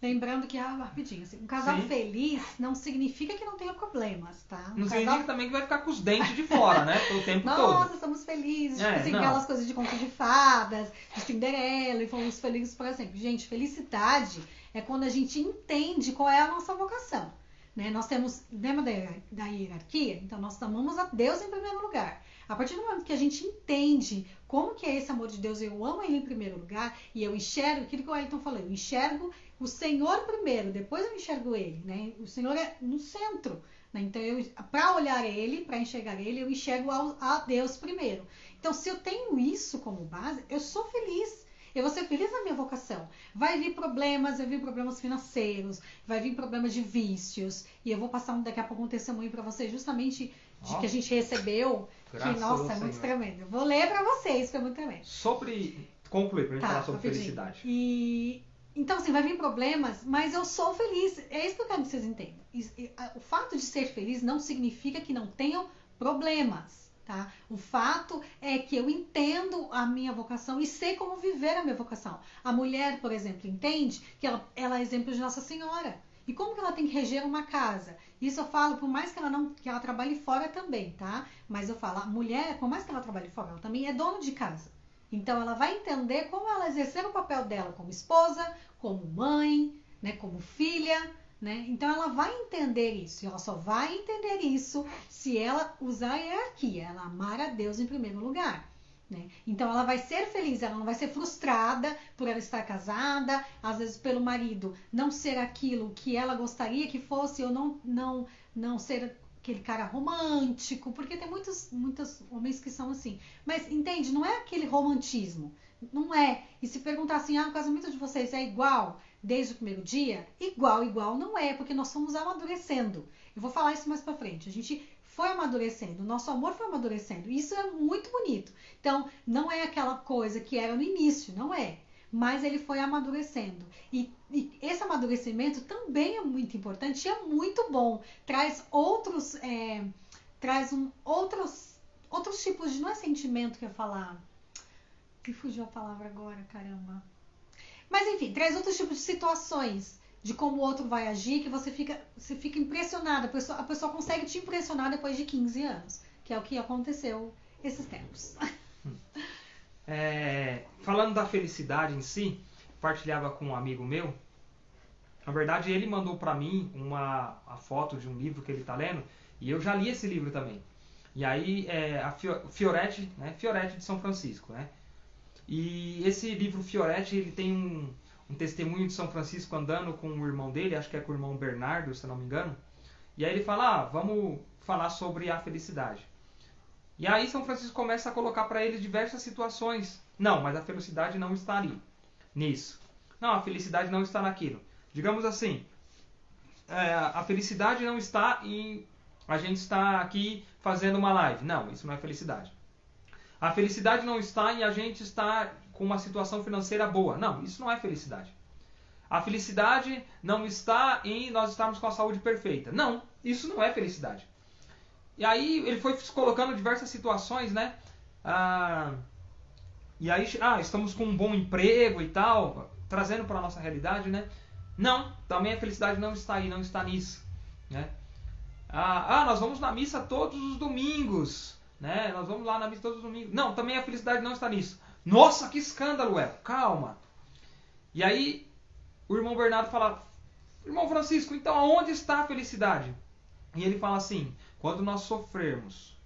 Lembrando que, rapidinho, assim, um casal feliz não significa que não tenha problemas, tá? Não significa também que vai ficar com os dentes de fora, né? O tempo todo. Nossa, somos felizes, tipo assim, aquelas coisas de conto de fadas, de Cinderela, e fomos felizes para sempre. Gente, felicidade é quando a gente entende qual é a nossa vocação. Né? Nós temos, lembra da hierarquia? Então, nós amamos a Deus em primeiro lugar. A partir do momento que a gente entende como que é esse amor de Deus, eu amo Ele em primeiro lugar, e eu enxergo, aquilo que o Wellington falou, eu enxergo o Senhor primeiro, depois eu enxergo Ele, né? O Senhor é no centro, né? Então, para olhar Ele, para enxergar Ele, eu enxergo a Deus primeiro. Então, se eu tenho isso como base, eu sou feliz. Eu vou ser feliz na minha vocação. Vai vir problemas financeiros, vai vir problemas de vícios. E eu vou passar daqui a pouco um testemunho para vocês, justamente de que a gente recebeu. Que, nossa, é muito tremendo. Eu vou ler para vocês, foi muito tremendo. Concluir, pra gente falar sobre felicidade. Então, assim, vai vir problemas, mas eu sou feliz. É isso que eu quero que vocês entendam. O fato de ser feliz não significa que não tenham problemas. Tá? O fato é que eu entendo a minha vocação e sei como viver a minha vocação. A mulher, por exemplo, entende que ela é exemplo de Nossa Senhora. E como que ela tem que reger uma casa? Isso eu falo, por mais que ela trabalhe fora também, tá? Mas eu falo, a mulher, por mais que ela trabalhe fora, ela também é dona de casa. Então ela vai entender como ela exercer o papel dela como esposa, como mãe, né, como filha, né? Então ela vai entender isso. E ela só vai entender isso se ela usar a hierarquia, ela amar a Deus em primeiro lugar. Né? Então ela vai ser feliz, ela não vai ser frustrada por ela estar casada, às vezes pelo marido não ser aquilo que ela gostaria que fosse, ou não ser aquele cara romântico, porque tem muitos homens que são assim. Mas entende, não é aquele romantismo, não é. E se perguntar assim, o casamento de vocês é igual desde o primeiro dia? Igual não é, porque nós fomos amadurecendo. Eu vou falar isso mais pra frente. A gente foi amadurecendo, o nosso amor foi amadurecendo. Isso é muito bonito. Então, não é aquela coisa que era no início, não é. Mas ele foi amadurecendo. E esse amadurecimento também é muito importante e é muito bom. Traz outros tipos de, não é sentimento que eu ia falar. Me fugiu a palavra agora, caramba. Mas enfim, traz outros tipos de situações de como o outro vai agir, que você fica impressionado. A pessoa consegue te impressionar depois de 15 anos, que é o que aconteceu esses tempos. Falando da felicidade em si, partilhava com um amigo meu. Na verdade, ele mandou para mim a foto de um livro que ele está lendo, e eu já li esse livro também. E aí, a Fioretti, né? Fioretti de São Francisco, né? E esse livro Fioretti, ele tem um testemunho de São Francisco andando com o irmão dele, acho que é com o irmão Bernardo, se não me engano. E aí ele fala, vamos falar sobre a felicidade. E aí São Francisco começa a colocar para ele diversas situações. Não, mas a felicidade não está ali, nisso. Não, a felicidade não está naquilo. Digamos assim, a felicidade não está em a gente estar aqui fazendo uma live. Não, isso não é felicidade. A felicidade não está em a gente estar com uma situação financeira boa. Não, isso não é felicidade. A felicidade não está em nós estarmos com a saúde perfeita. Não, isso não é felicidade. E aí ele foi colocando diversas situações, né? E aí, estamos com um bom emprego e tal, trazendo para a nossa realidade, né? Não, também a felicidade não está aí, não está nisso, né? Nós vamos na missa todos os domingos, né? Nós vamos lá na missa todos os domingos. Não, também a felicidade não está nisso. Nossa, que escândalo, calma. E aí o irmão Bernardo fala, irmão Francisco, então aonde está a felicidade? E ele fala assim, quando nós sofrermos,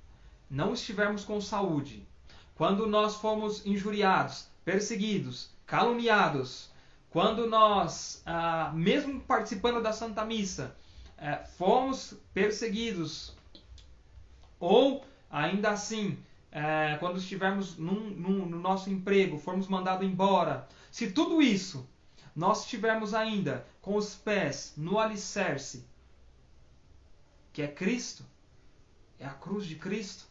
não estivermos com saúde, quando nós fomos injuriados, perseguidos, caluniados, quando nós, mesmo participando da Santa Missa, fomos perseguidos, ou ainda assim, quando estivermos no nosso emprego, formos mandados embora, se tudo isso nós estivermos ainda com os pés no alicerce, que é Cristo, é a cruz de Cristo,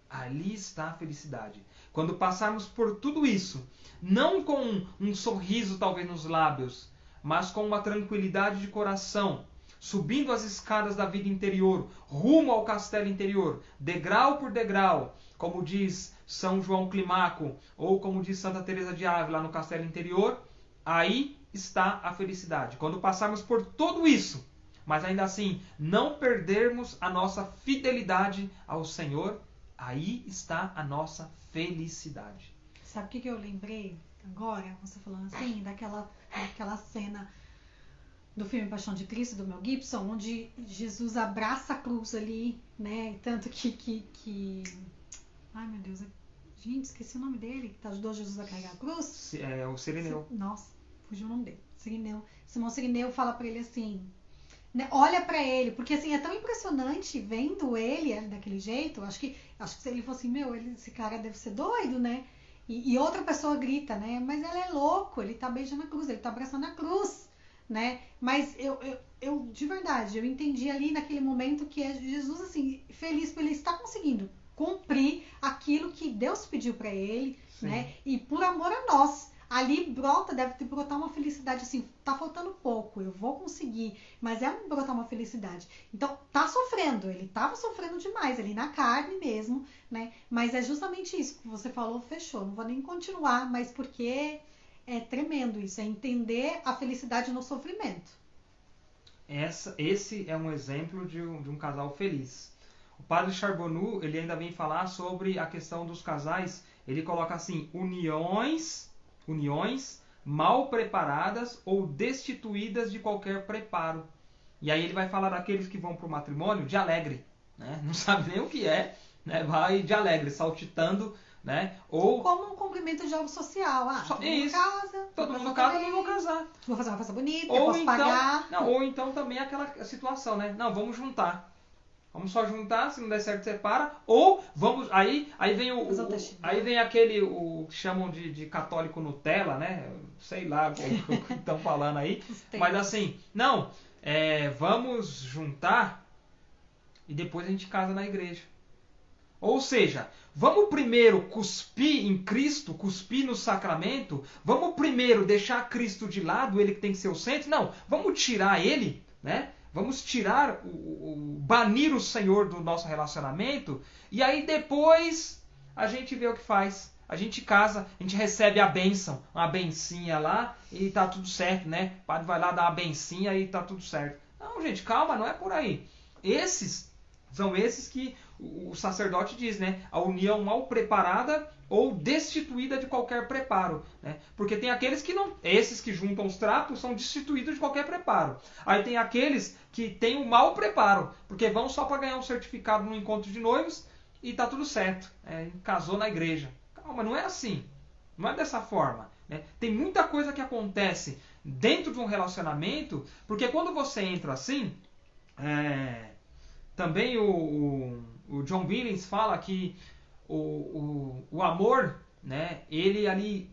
ali está a felicidade. Quando passarmos por tudo isso, não com um sorriso talvez nos lábios, mas com uma tranquilidade de coração, subindo as escadas da vida interior, rumo ao castelo interior, degrau por degrau, como diz São João Climaco, ou como diz Santa Teresa de Ávila no castelo interior, aí está a felicidade. Quando passarmos por tudo isso, mas ainda assim não perdermos a nossa fidelidade ao Senhor, aí está a nossa felicidade. Sabe o que eu lembrei agora, você falando assim, daquela cena do filme Paixão de Cristo, do Mel Gibson, onde Jesus abraça a cruz ali, né? Tanto que... Ai, meu Deus, gente, esqueci o nome dele, que ajudou Jesus a carregar a cruz. O Cirineu. Nossa, fugiu o nome dele. Simão Cirineu fala pra ele assim, né, olha pra ele, porque assim, é tão impressionante vendo ele daquele jeito, acho que ele falou assim, esse cara deve ser doido, né? E outra pessoa grita, né? Mas ele é louco, ele tá beijando a cruz, ele tá abraçando a cruz, né? Mas eu de verdade, eu entendi ali naquele momento que é Jesus, assim, feliz por ele estar conseguindo cumprir aquilo que Deus pediu pra ele, sim, né? E por amor a nós. Ali deve brotar uma felicidade, assim, tá faltando pouco, eu vou conseguir, mas brotar uma felicidade. Então, tá sofrendo, ele tava sofrendo demais, ali na carne mesmo, né? Mas é justamente isso que você falou, fechou, não vou nem continuar, mas porque é tremendo isso, é entender a felicidade no sofrimento. esse é um exemplo de um casal feliz. O padre Charbonneau, ele ainda vem falar sobre a questão dos casais. Ele coloca assim, uniões mal preparadas ou destituídas de qualquer preparo. E aí ele vai falar daqueles que vão para o matrimônio de alegre, né? Não sabe nem o que é, né? Vai de alegre, saltitando, né? Ou como um cumprimento de algo social. Todo mundo casa. Todo mundo casa, não vão casar. Vou fazer uma festa bonita, ou posso então, pagar. Não, ou então também aquela situação, né? Não, vamos juntar. Vamos só juntar, se não der certo, separa. Ou vamos. Aí vem aí vem aquele que chamam de católico Nutella, né? Sei lá o que estão falando aí. Mas assim, não. Vamos juntar e depois a gente casa na igreja. Ou seja, vamos primeiro cuspir em Cristo, cuspir no sacramento. Vamos primeiro deixar Cristo de lado, ele que tem que ser o centro. Não, vamos tirar ele, né? Vamos tirar, banir o Senhor do nosso relacionamento. E aí depois a gente vê o que faz. A gente casa, a gente recebe a bênção, uma bencinha lá e tá tudo certo, né? O padre vai lá dar uma bencinha e tá tudo certo. Não, gente, calma, não é por aí. São esses que o sacerdote diz, né? A união mal preparada ou destituída de qualquer preparo, né? Porque tem aqueles que não... Esses que juntam os trapos são destituídos de qualquer preparo. Aí tem aqueles que têm um mau preparo, porque vão só para ganhar um certificado no encontro de noivos e tá tudo certo. Casou na igreja. Calma, não é assim. Não é dessa forma, né? Tem muita coisa que acontece dentro de um relacionamento, porque quando você entra assim... Também o John Billings fala que o amor, né, ele ali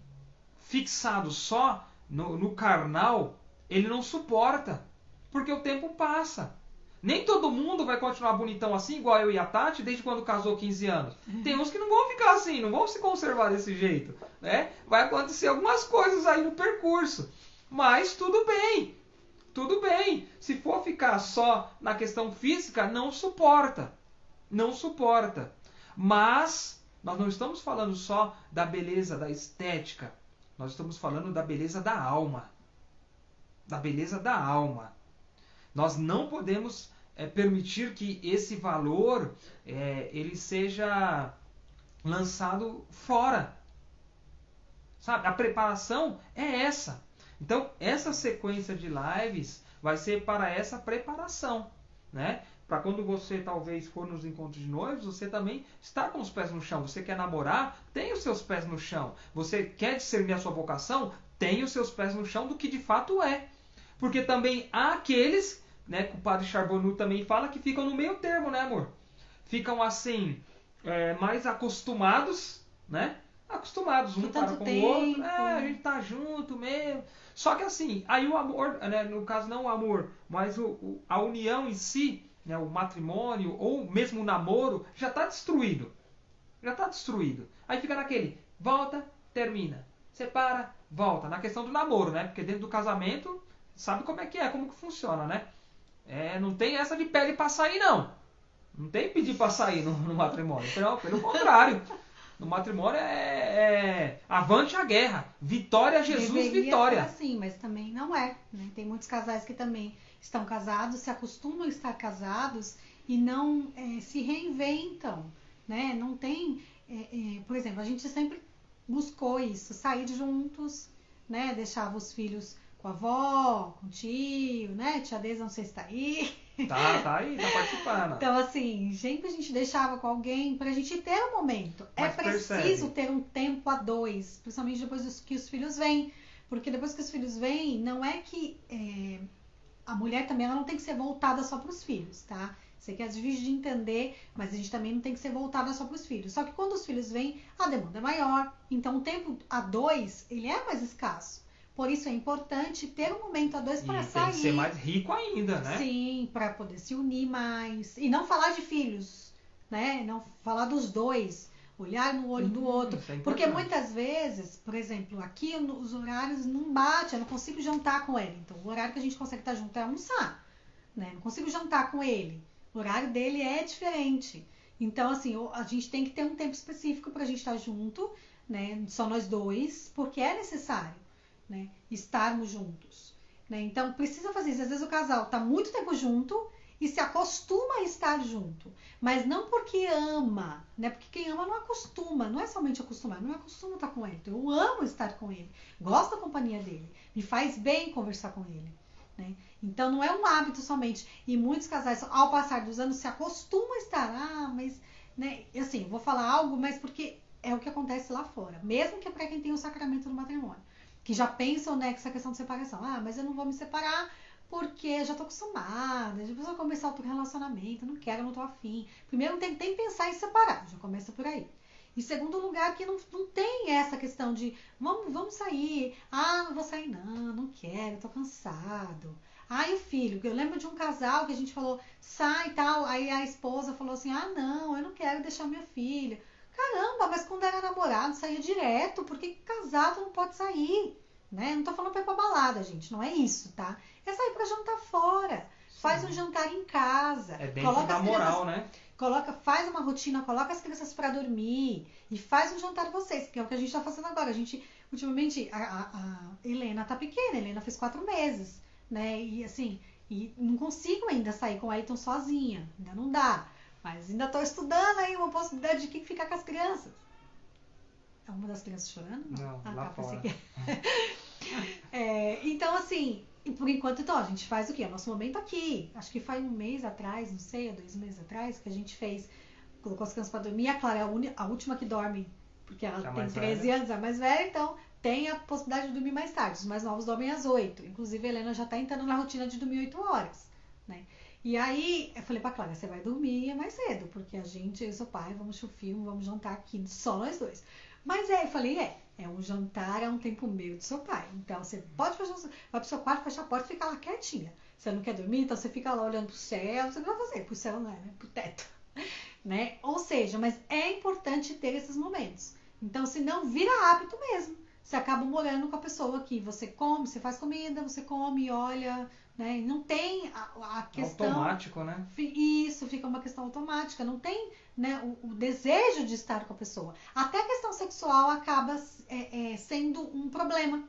fixado só no carnal, ele não suporta, porque o tempo passa. Nem todo mundo vai continuar bonitão assim, igual eu e a Tati, desde quando casou 15 anos. Tem uns que não vão ficar assim, não vão se conservar desse jeito, né? Vai acontecer algumas coisas aí no percurso, mas tudo bem. Tudo bem, se for ficar só na questão física, não suporta. Não suporta. Mas nós não estamos falando só da beleza, da estética. Nós estamos falando da beleza da alma. Da beleza da alma. Nós não podemos permitir que esse valor ele seja lançado fora. Sabe? A preparação é essa. Então, essa sequência de lives vai ser para essa preparação, né? Para quando você talvez for nos encontros de noivos, você também está com os pés no chão. Você quer namorar? Tenha os seus pés no chão. Você quer discernir a sua vocação? Tenha os seus pés no chão do que de fato é. Porque também há aqueles, né, que o padre Charbonneau também fala, que ficam no meio termo, né, amor? Ficam assim, mais acostumados, né? Acostumados um para com o outro. A gente tá junto mesmo. Só que assim, aí o amor, né, no caso não o amor, mas a união em si, né, o matrimônio ou mesmo o namoro, já está destruído. Já está destruído. Aí fica naquele, volta, termina. Separa, volta. Na questão do namoro, né? Porque dentro do casamento, sabe como é, como que funciona, né? Não tem essa de pede para sair, não. Não tem pedir para sair no matrimônio. Então, pelo contrário. No matrimônio avante a guerra. Vitória, Jesus, deveria vitória. Ser assim, mas também não é. Né? Tem muitos casais que também estão casados, se acostumam a estar casados e não se reinventam. Né? Não tem... por exemplo, a gente sempre buscou isso, sair juntos, né? Deixava os filhos com a avó, com o tio, né? Tia Deise, não sei se tá aí. Tá aí, tá participando. Então, assim, sempre a gente deixava com alguém pra gente ter um momento. Mas preciso ter um tempo a dois, principalmente depois que os filhos vêm. Porque depois que os filhos vêm, não é que a mulher também ela não tem que ser voltada só pros filhos, tá? Sei que é difícil de entender, mas a gente também não tem que ser voltada só pros filhos. Só que quando os filhos vêm, a demanda é maior. Então, o tempo a dois, ele é mais escasso. Por isso é importante ter um momento a dois para sair. Tem que ser mais rico ainda, né? Sim, para poder se unir mais. E não falar de filhos, né? Não falar dos dois. Olhar no olho do outro. Porque muitas vezes, por exemplo, aqui os horários não batem. Eu não consigo jantar com ele. Então, o horário que a gente consegue estar junto é almoçar. Né? Não consigo jantar com ele. O horário dele é diferente. Então, assim, a gente tem que ter um tempo específico para a gente estar junto, né? Só nós dois, porque é necessário. Né, estarmos juntos. né? Então, precisa fazer isso. Às vezes o casal tá muito tempo junto e se acostuma a estar junto. Mas não porque ama, né? Porque quem ama não acostuma. Não é somente acostumar. Não acostuma estar com ele. Então, eu amo estar com ele. Gosto da companhia dele. Me faz bem conversar com ele, né? Então, não é um hábito somente. E muitos casais, ao passar dos anos, se acostumam a estar. Mas, né? Assim, eu vou falar algo, mas porque é o que acontece lá fora. Mesmo que é para quem tem o sacramento do matrimônio. Que já pensam, né, que essa questão de separação. Mas eu não vou me separar porque já tô acostumada. Já precisa começar outro relacionamento. Não quero, não tô afim. Primeiro, não tem que pensar em separar. Já começa por aí. E segundo lugar, que não tem essa questão de vamos sair. Não vou sair não quero, tô cansado. E o filho, eu lembro de um casal que a gente falou, sai e tal. Aí a esposa falou assim, não, eu não quero deixar minha filha. Caramba, mas quando era namorado, saía direto. Por que casado não pode sair? Né? Não tô falando pra ir pra balada, gente. Não é isso, tá? É sair pra jantar fora. Sim. Faz um jantar em casa. É dentro da moral, né? Faz uma rotina, coloca as crianças pra dormir e faz um jantar vocês, que é o que a gente tá fazendo agora. A gente, ultimamente, a Helena tá pequena, a Helena fez 4 meses, né? E assim, não consigo ainda sair com a Ayrton sozinha, ainda não dá. Mas ainda tô estudando aí uma possibilidade de quem ficar com as crianças. É uma das crianças chorando? Não, lá fora. Que... então, assim, por enquanto, então, a gente faz o quê? O nosso momento aqui. Acho que foi 1 mês atrás, não sei, 2 meses atrás, que a gente fez, colocou as crianças pra dormir. A Clara é a última que dorme, porque ela tem 13 anos, é mais velha, então tem a possibilidade de dormir mais tarde. Os mais novos dormem às 8. Inclusive, a Helena já tá entrando na rotina de dormir 8 horas, né? E aí, eu falei pra Clara, você vai dormir mais cedo, porque a gente, eu e seu pai, vamos pro filme, vamos jantar aqui, só nós dois. Mas eu falei, um jantar, é um tempo meu do seu pai. Então, você pode fechar, vai pro seu quarto, fechar a porta e ficar lá quietinha. Você não quer dormir, então você fica lá olhando pro céu, você não vai fazer, pro céu não é, né? Pro teto. Né? Ou seja, mas é importante ter esses momentos. Então, se não, vira hábito mesmo. Você acaba morando com a pessoa que você come, você faz comida, você come, olha, né? Não tem a questão... Automático, né? Isso, fica uma questão automática. Não tem, né, o desejo de estar com a pessoa. Até a questão sexual acaba sendo um problema.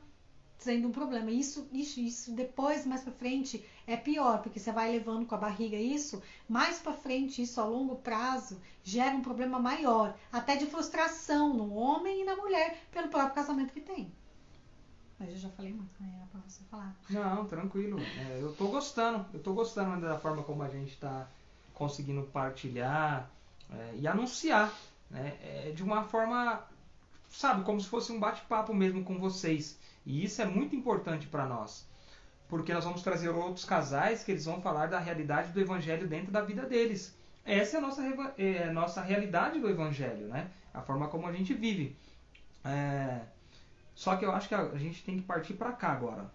Isso depois, mais pra frente, é pior, porque você vai levando com a barriga isso, mais pra frente, isso a longo prazo, gera um problema maior, até de frustração no homem e na mulher, pelo próprio casamento que tem. Mas eu já falei muito, né? Era pra você falar. Não, tranquilo. Eu tô gostando da forma como a gente tá conseguindo partilhar e anunciar, né? De uma forma, sabe, como se fosse um bate-papo mesmo com vocês. E isso é muito importante para nós, porque nós vamos trazer outros casais que eles vão falar da realidade do Evangelho dentro da vida deles. Essa é a nossa realidade do Evangelho, né? A forma como a gente vive. Só que eu acho que a gente tem que partir para cá agora.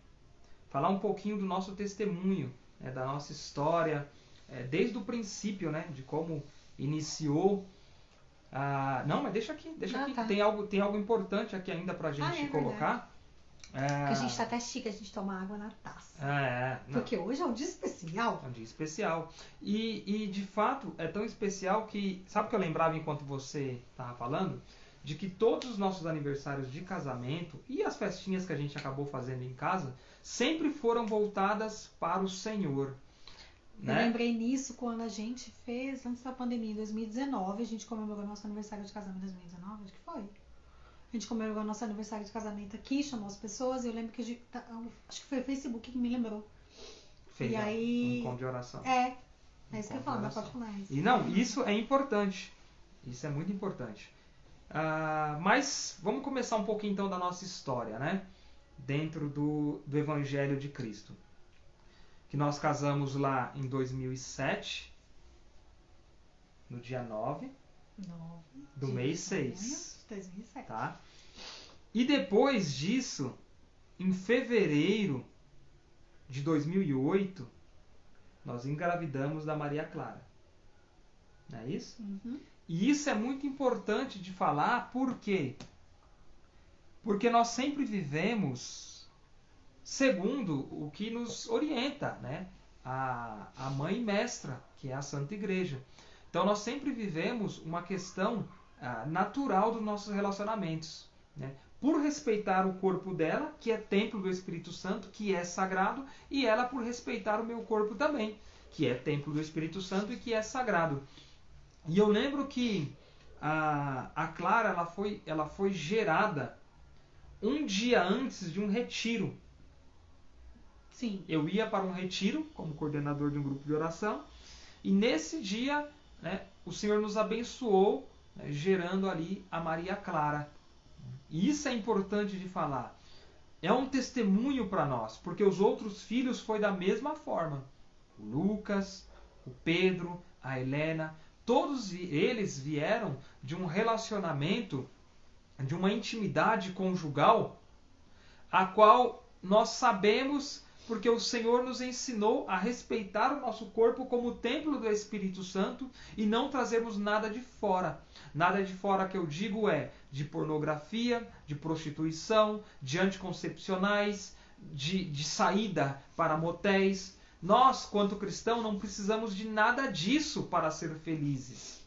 Falar um pouquinho do nosso testemunho, da nossa história, desde o princípio, né? De como iniciou. Não, mas deixa aqui. Tá. Tem algo importante aqui ainda para a gente colocar. Verdade. Porque a gente tá até chique, a gente toma água na taça. Porque hoje é um dia especial. É um dia especial. E de fato é tão especial que... Sabe o que eu lembrava enquanto você estava falando? De que todos os nossos aniversários de casamento e as festinhas que a gente acabou fazendo em casa sempre foram voltadas para o Senhor. Eu lembrei nisso quando a gente fez, antes da pandemia, em 2019, a gente comemorou nosso aniversário de casamento em 2019, acho que foi. A gente comemorou nosso aniversário de casamento aqui, chamou as pessoas, e eu lembro que acho que foi o Facebook que me lembrou. Fez um encontro de oração. É isso que eu falo, mas pode falar isso. E não, isso é importante. Isso é muito importante. Mas vamos começar um pouquinho então da nossa história, né? Dentro do Evangelho de Cristo. Que nós casamos lá em 2007, no dia 9 do mês 6. 2007. Tá? E depois disso, em fevereiro de 2008, nós engravidamos da Maria Clara. Não é isso? Uhum. E isso é muito importante de falar, por quê? Porque nós sempre vivemos segundo o que nos orienta, né? A mãe mestra, que é a Santa Igreja. Então nós sempre vivemos uma questão natural dos nossos relacionamentos, né? por respeitar o corpo dela, que é templo do Espírito Santo, que é sagrado, e ela por respeitar o meu corpo também, que é templo do Espírito Santo e que é sagrado. E eu lembro que a Clara ela foi gerada um dia antes de um retiro. Sim. Eu ia para um retiro como coordenador de um grupo de oração, e nesse dia, né, o Senhor nos abençoou, né, gerando ali a Maria Clara. E isso é importante de falar. É um testemunho para nós, porque os outros filhos foi da mesma forma. O Lucas, o Pedro, a Helena, todos eles vieram de um relacionamento, de uma intimidade conjugal, a qual nós sabemos porque o Senhor nos ensinou a respeitar o nosso corpo como templo do Espírito Santo e não trazermos nada de fora. Nada de fora que eu digo é de pornografia, de prostituição, de anticoncepcionais, de saída para motéis. Nós, quanto cristãos, não precisamos de nada disso para ser felizes,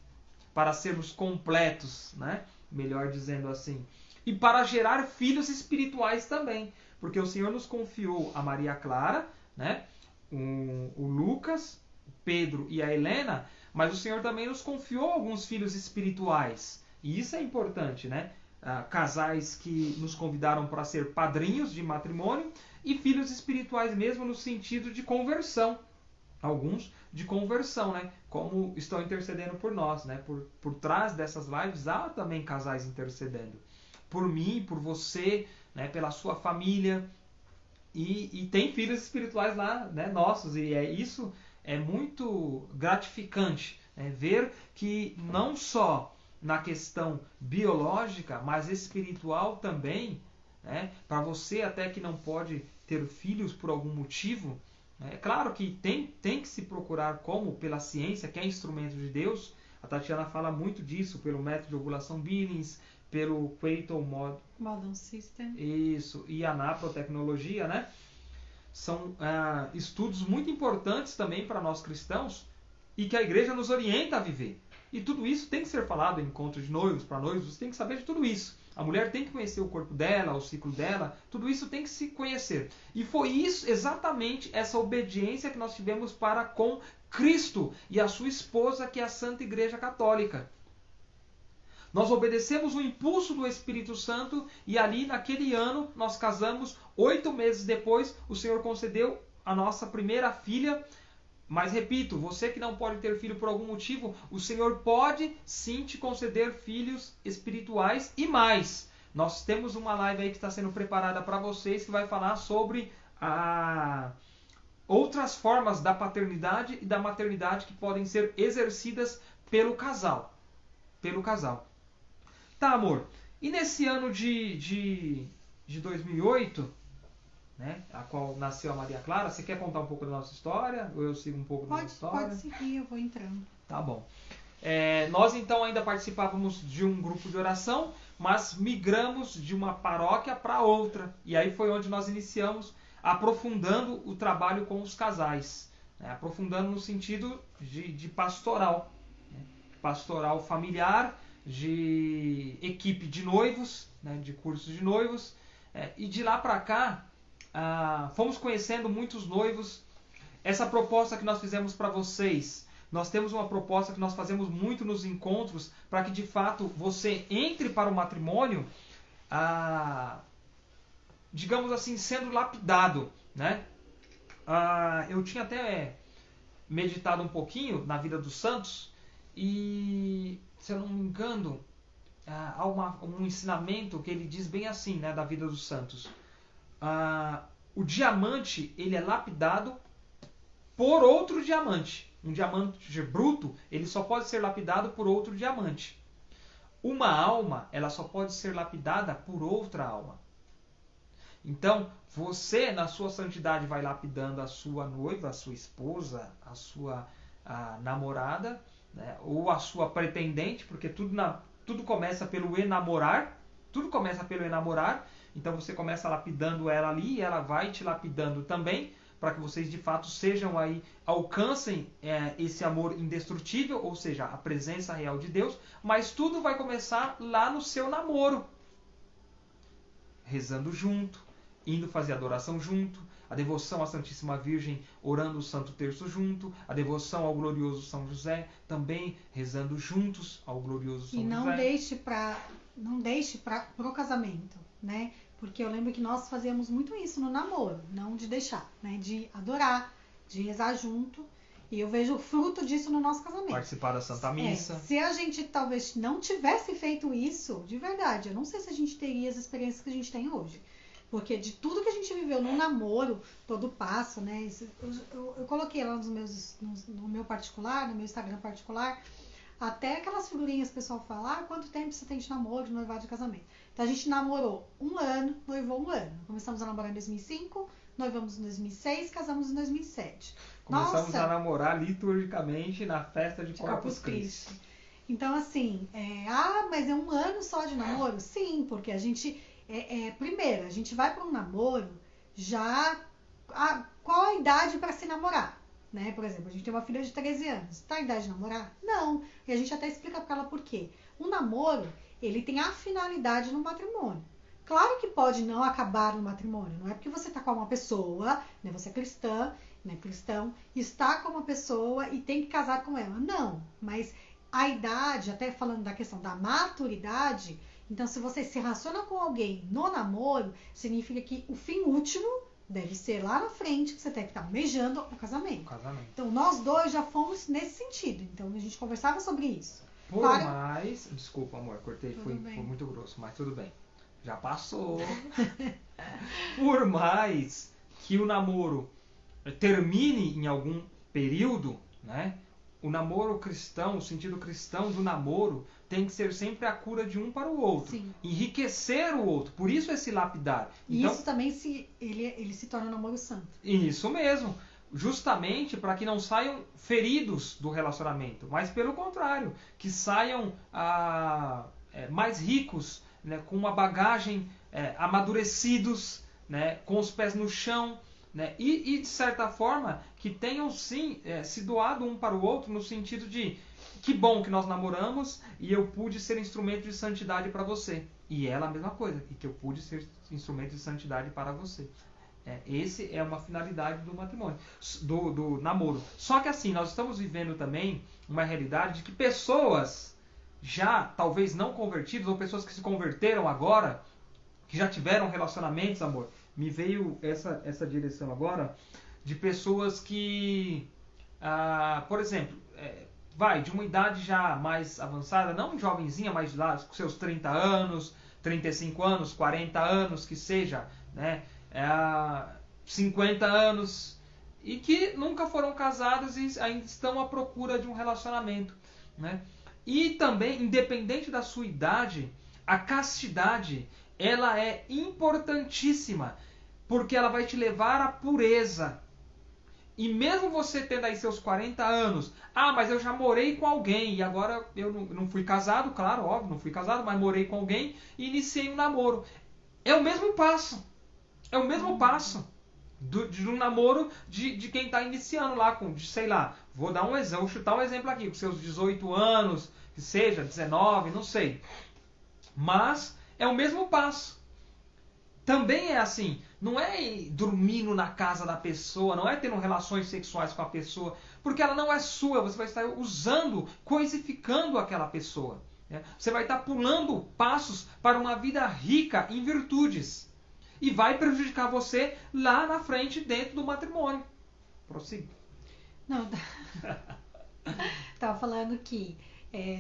para sermos completos, né? Melhor dizendo assim. E para gerar filhos espirituais também. Porque o Senhor nos confiou a Maria Clara, né? o Lucas, o Pedro e a Helena, mas o Senhor também nos confiou alguns filhos espirituais. E isso é importante, né? Casais que nos convidaram para ser padrinhos de matrimônio e filhos espirituais mesmo no sentido de conversão. Alguns de conversão, né? Como estão intercedendo por nós, né? Por trás dessas lives há também casais intercedendo. Por mim, por você, né? Pela sua família. E tem filhos espirituais lá, né? Nossos. E isso é muito gratificante, né? Ver que não só na questão biológica, mas espiritual também, né? Para você até que não pode ter filhos por algum motivo, é claro que tem que se procurar como pela ciência, que é instrumento de Deus. A Tatiana fala muito disso, pelo método de ovulação Billings, pelo Creighton Modern System. Isso, e a naprotecnologia, né? São estudos muito importantes também para nós cristãos e que a igreja nos orienta a viver. E tudo isso tem que ser falado em encontro de noivos, para noivos, você tem que saber de tudo isso. A mulher tem que conhecer o corpo dela, o ciclo dela, tudo isso tem que se conhecer. E foi isso, exatamente essa obediência que nós tivemos para com Cristo e a sua esposa, que é a Santa Igreja Católica. Nós obedecemos o impulso do Espírito Santo e ali naquele ano nós casamos. 8 meses depois o Senhor concedeu a nossa primeira filha. Mas repito, você que não pode ter filho por algum motivo, o Senhor pode sim te conceder filhos espirituais e mais. Nós temos uma live aí que está sendo preparada para vocês que vai falar sobre outras formas da paternidade e da maternidade que podem ser exercidas pelo casal. Pelo casal. Tá, amor. E nesse ano de 2008... né, a qual nasceu a Maria Clara, você quer contar um pouco da nossa história? Ou eu sigo um pouco da nossa história? Pode seguir, eu vou entrando. Tá bom. Nós então ainda participávamos de um grupo de oração, mas migramos de uma paróquia para outra. E aí foi onde nós iniciamos aprofundando o trabalho com os casais. Né, aprofundando no sentido de pastoral. Né, pastoral familiar, de equipe de noivos, né, de cursos de noivos. E de lá para cá, fomos conhecendo muitos noivos. Essa proposta que nós fizemos para vocês, nós temos uma proposta que nós fazemos muito nos encontros, para que de fato você entre para o matrimônio, digamos assim, sendo lapidado, né? Eu tinha até meditado um pouquinho na vida dos santos e, se eu não me engano, há um ensinamento que ele diz bem assim, né, da vida dos santos. O diamante, ele é lapidado por outro diamante. Um diamante bruto, ele só pode ser lapidado por outro diamante. Uma alma, ela só pode ser lapidada por outra alma. Então, você, na sua santidade, vai lapidando a sua noiva, a sua esposa, a sua namorada, né, ou a sua pretendente, porque tudo começa pelo enamorar. Tudo começa pelo enamorar. Então você começa lapidando ela ali e ela vai te lapidando também, para que vocês de fato sejam aí, alcancem esse amor indestrutível, ou seja, a presença real de Deus. Mas tudo vai começar lá no seu namoro. rezando junto, indo fazer adoração junto, a devoção à Santíssima Virgem, orando o Santo Terço junto, a devoção ao glorioso São José, também rezando juntos ao glorioso São José. E não deixe pro casamento, né? Porque eu lembro que nós fazíamos muito isso no namoro, não de deixar, né? De adorar, de rezar junto. E eu vejo o fruto disso no nosso casamento. Participar da Santa Missa. Se a gente talvez não tivesse feito isso, de verdade, eu não sei se a gente teria as experiências que a gente tem hoje. Porque de tudo que a gente viveu no namoro, todo passo, né? Eu coloquei lá no meu particular, no meu Instagram particular, até aquelas figurinhas que o pessoal fala, quanto tempo você tem de namoro, de noivado, de casamento. Então a gente namorou 1 ano, noivou 1 ano. Começamos a namorar em 2005, noivamos em 2006, casamos em 2007. Começamos a namorar liturgicamente na festa de Corpus Christi. Então assim, mas é 1 ano só de namoro? Sim, porque a gente... primeiro, a gente vai para um namoro já... qual a idade para se namorar? Né? Por exemplo, a gente tem uma filha de 13 anos. Está a idade de namorar? Não. E a gente até explica para ela por quê. O namoro, ele tem a finalidade no matrimônio. Claro que pode não acabar no matrimônio. Não é porque você está com uma pessoa, né? Você é cristã, né? Cristão, está com uma pessoa e tem que casar com ela. Não. Mas a idade, até falando da questão da maturidade, então se você se relaciona com alguém no namoro, significa que o fim último deve ser lá na frente, que você tem que estar almejando o casamento. Então, nós dois já fomos nesse sentido. Então, a gente conversava sobre isso. Mais... Desculpa, amor, cortei, foi muito grosso, mas tudo bem. Já passou. Por mais que o namoro termine em algum período, né? O namoro cristão, o sentido cristão do namoro tem que ser sempre a cura de um para o outro. Sim. Enriquecer o outro. Por isso esse lapidar. E então, isso também ele se torna um namoro santo. Isso mesmo. Justamente para que não saiam feridos do relacionamento. Mas pelo contrário, que saiam mais ricos, né, com uma bagagem, amadurecidos, né, com os pés no chão. Né? E de certa forma que tenham sim se doado um para o outro no sentido de que bom que nós namoramos e eu pude ser instrumento de santidade para você e ela a mesma coisa, e que eu pude ser instrumento de santidade para você. Esse é uma finalidade do matrimônio, do namoro. Só que assim, nós estamos vivendo também uma realidade de que pessoas já talvez não convertidas ou pessoas que se converteram agora, que já tiveram relacionamentos, amor, me veio essa direção agora, de pessoas que, por exemplo, de uma idade já mais avançada, não jovenzinha, mas lá com seus 30 anos, 35 anos, 40 anos, que seja, né, 50 anos, e que nunca foram casados e ainda estão à procura de um relacionamento. Né? E também, independente da sua idade, a castidade, ela é importantíssima, porque ela vai te levar à pureza. E mesmo você tendo aí seus 40 anos, mas eu já morei com alguém, e agora eu não fui casado, claro, óbvio, não fui casado, mas morei com alguém e iniciei um namoro. É o mesmo passo. É o mesmo passo de um namoro de quem está iniciando lá, sei lá, vou chutar um exemplo aqui, com seus 18 anos, que seja, 19, não sei. Mas é o mesmo passo. Também é assim, não é dormindo na casa da pessoa, não é tendo relações sexuais com a pessoa, porque ela não é sua, você vai estar usando, coisificando aquela pessoa. Né? Você vai estar pulando passos para uma vida rica em virtudes. E vai prejudicar você lá na frente, dentro do matrimônio. Prossiga. Não, estava falando que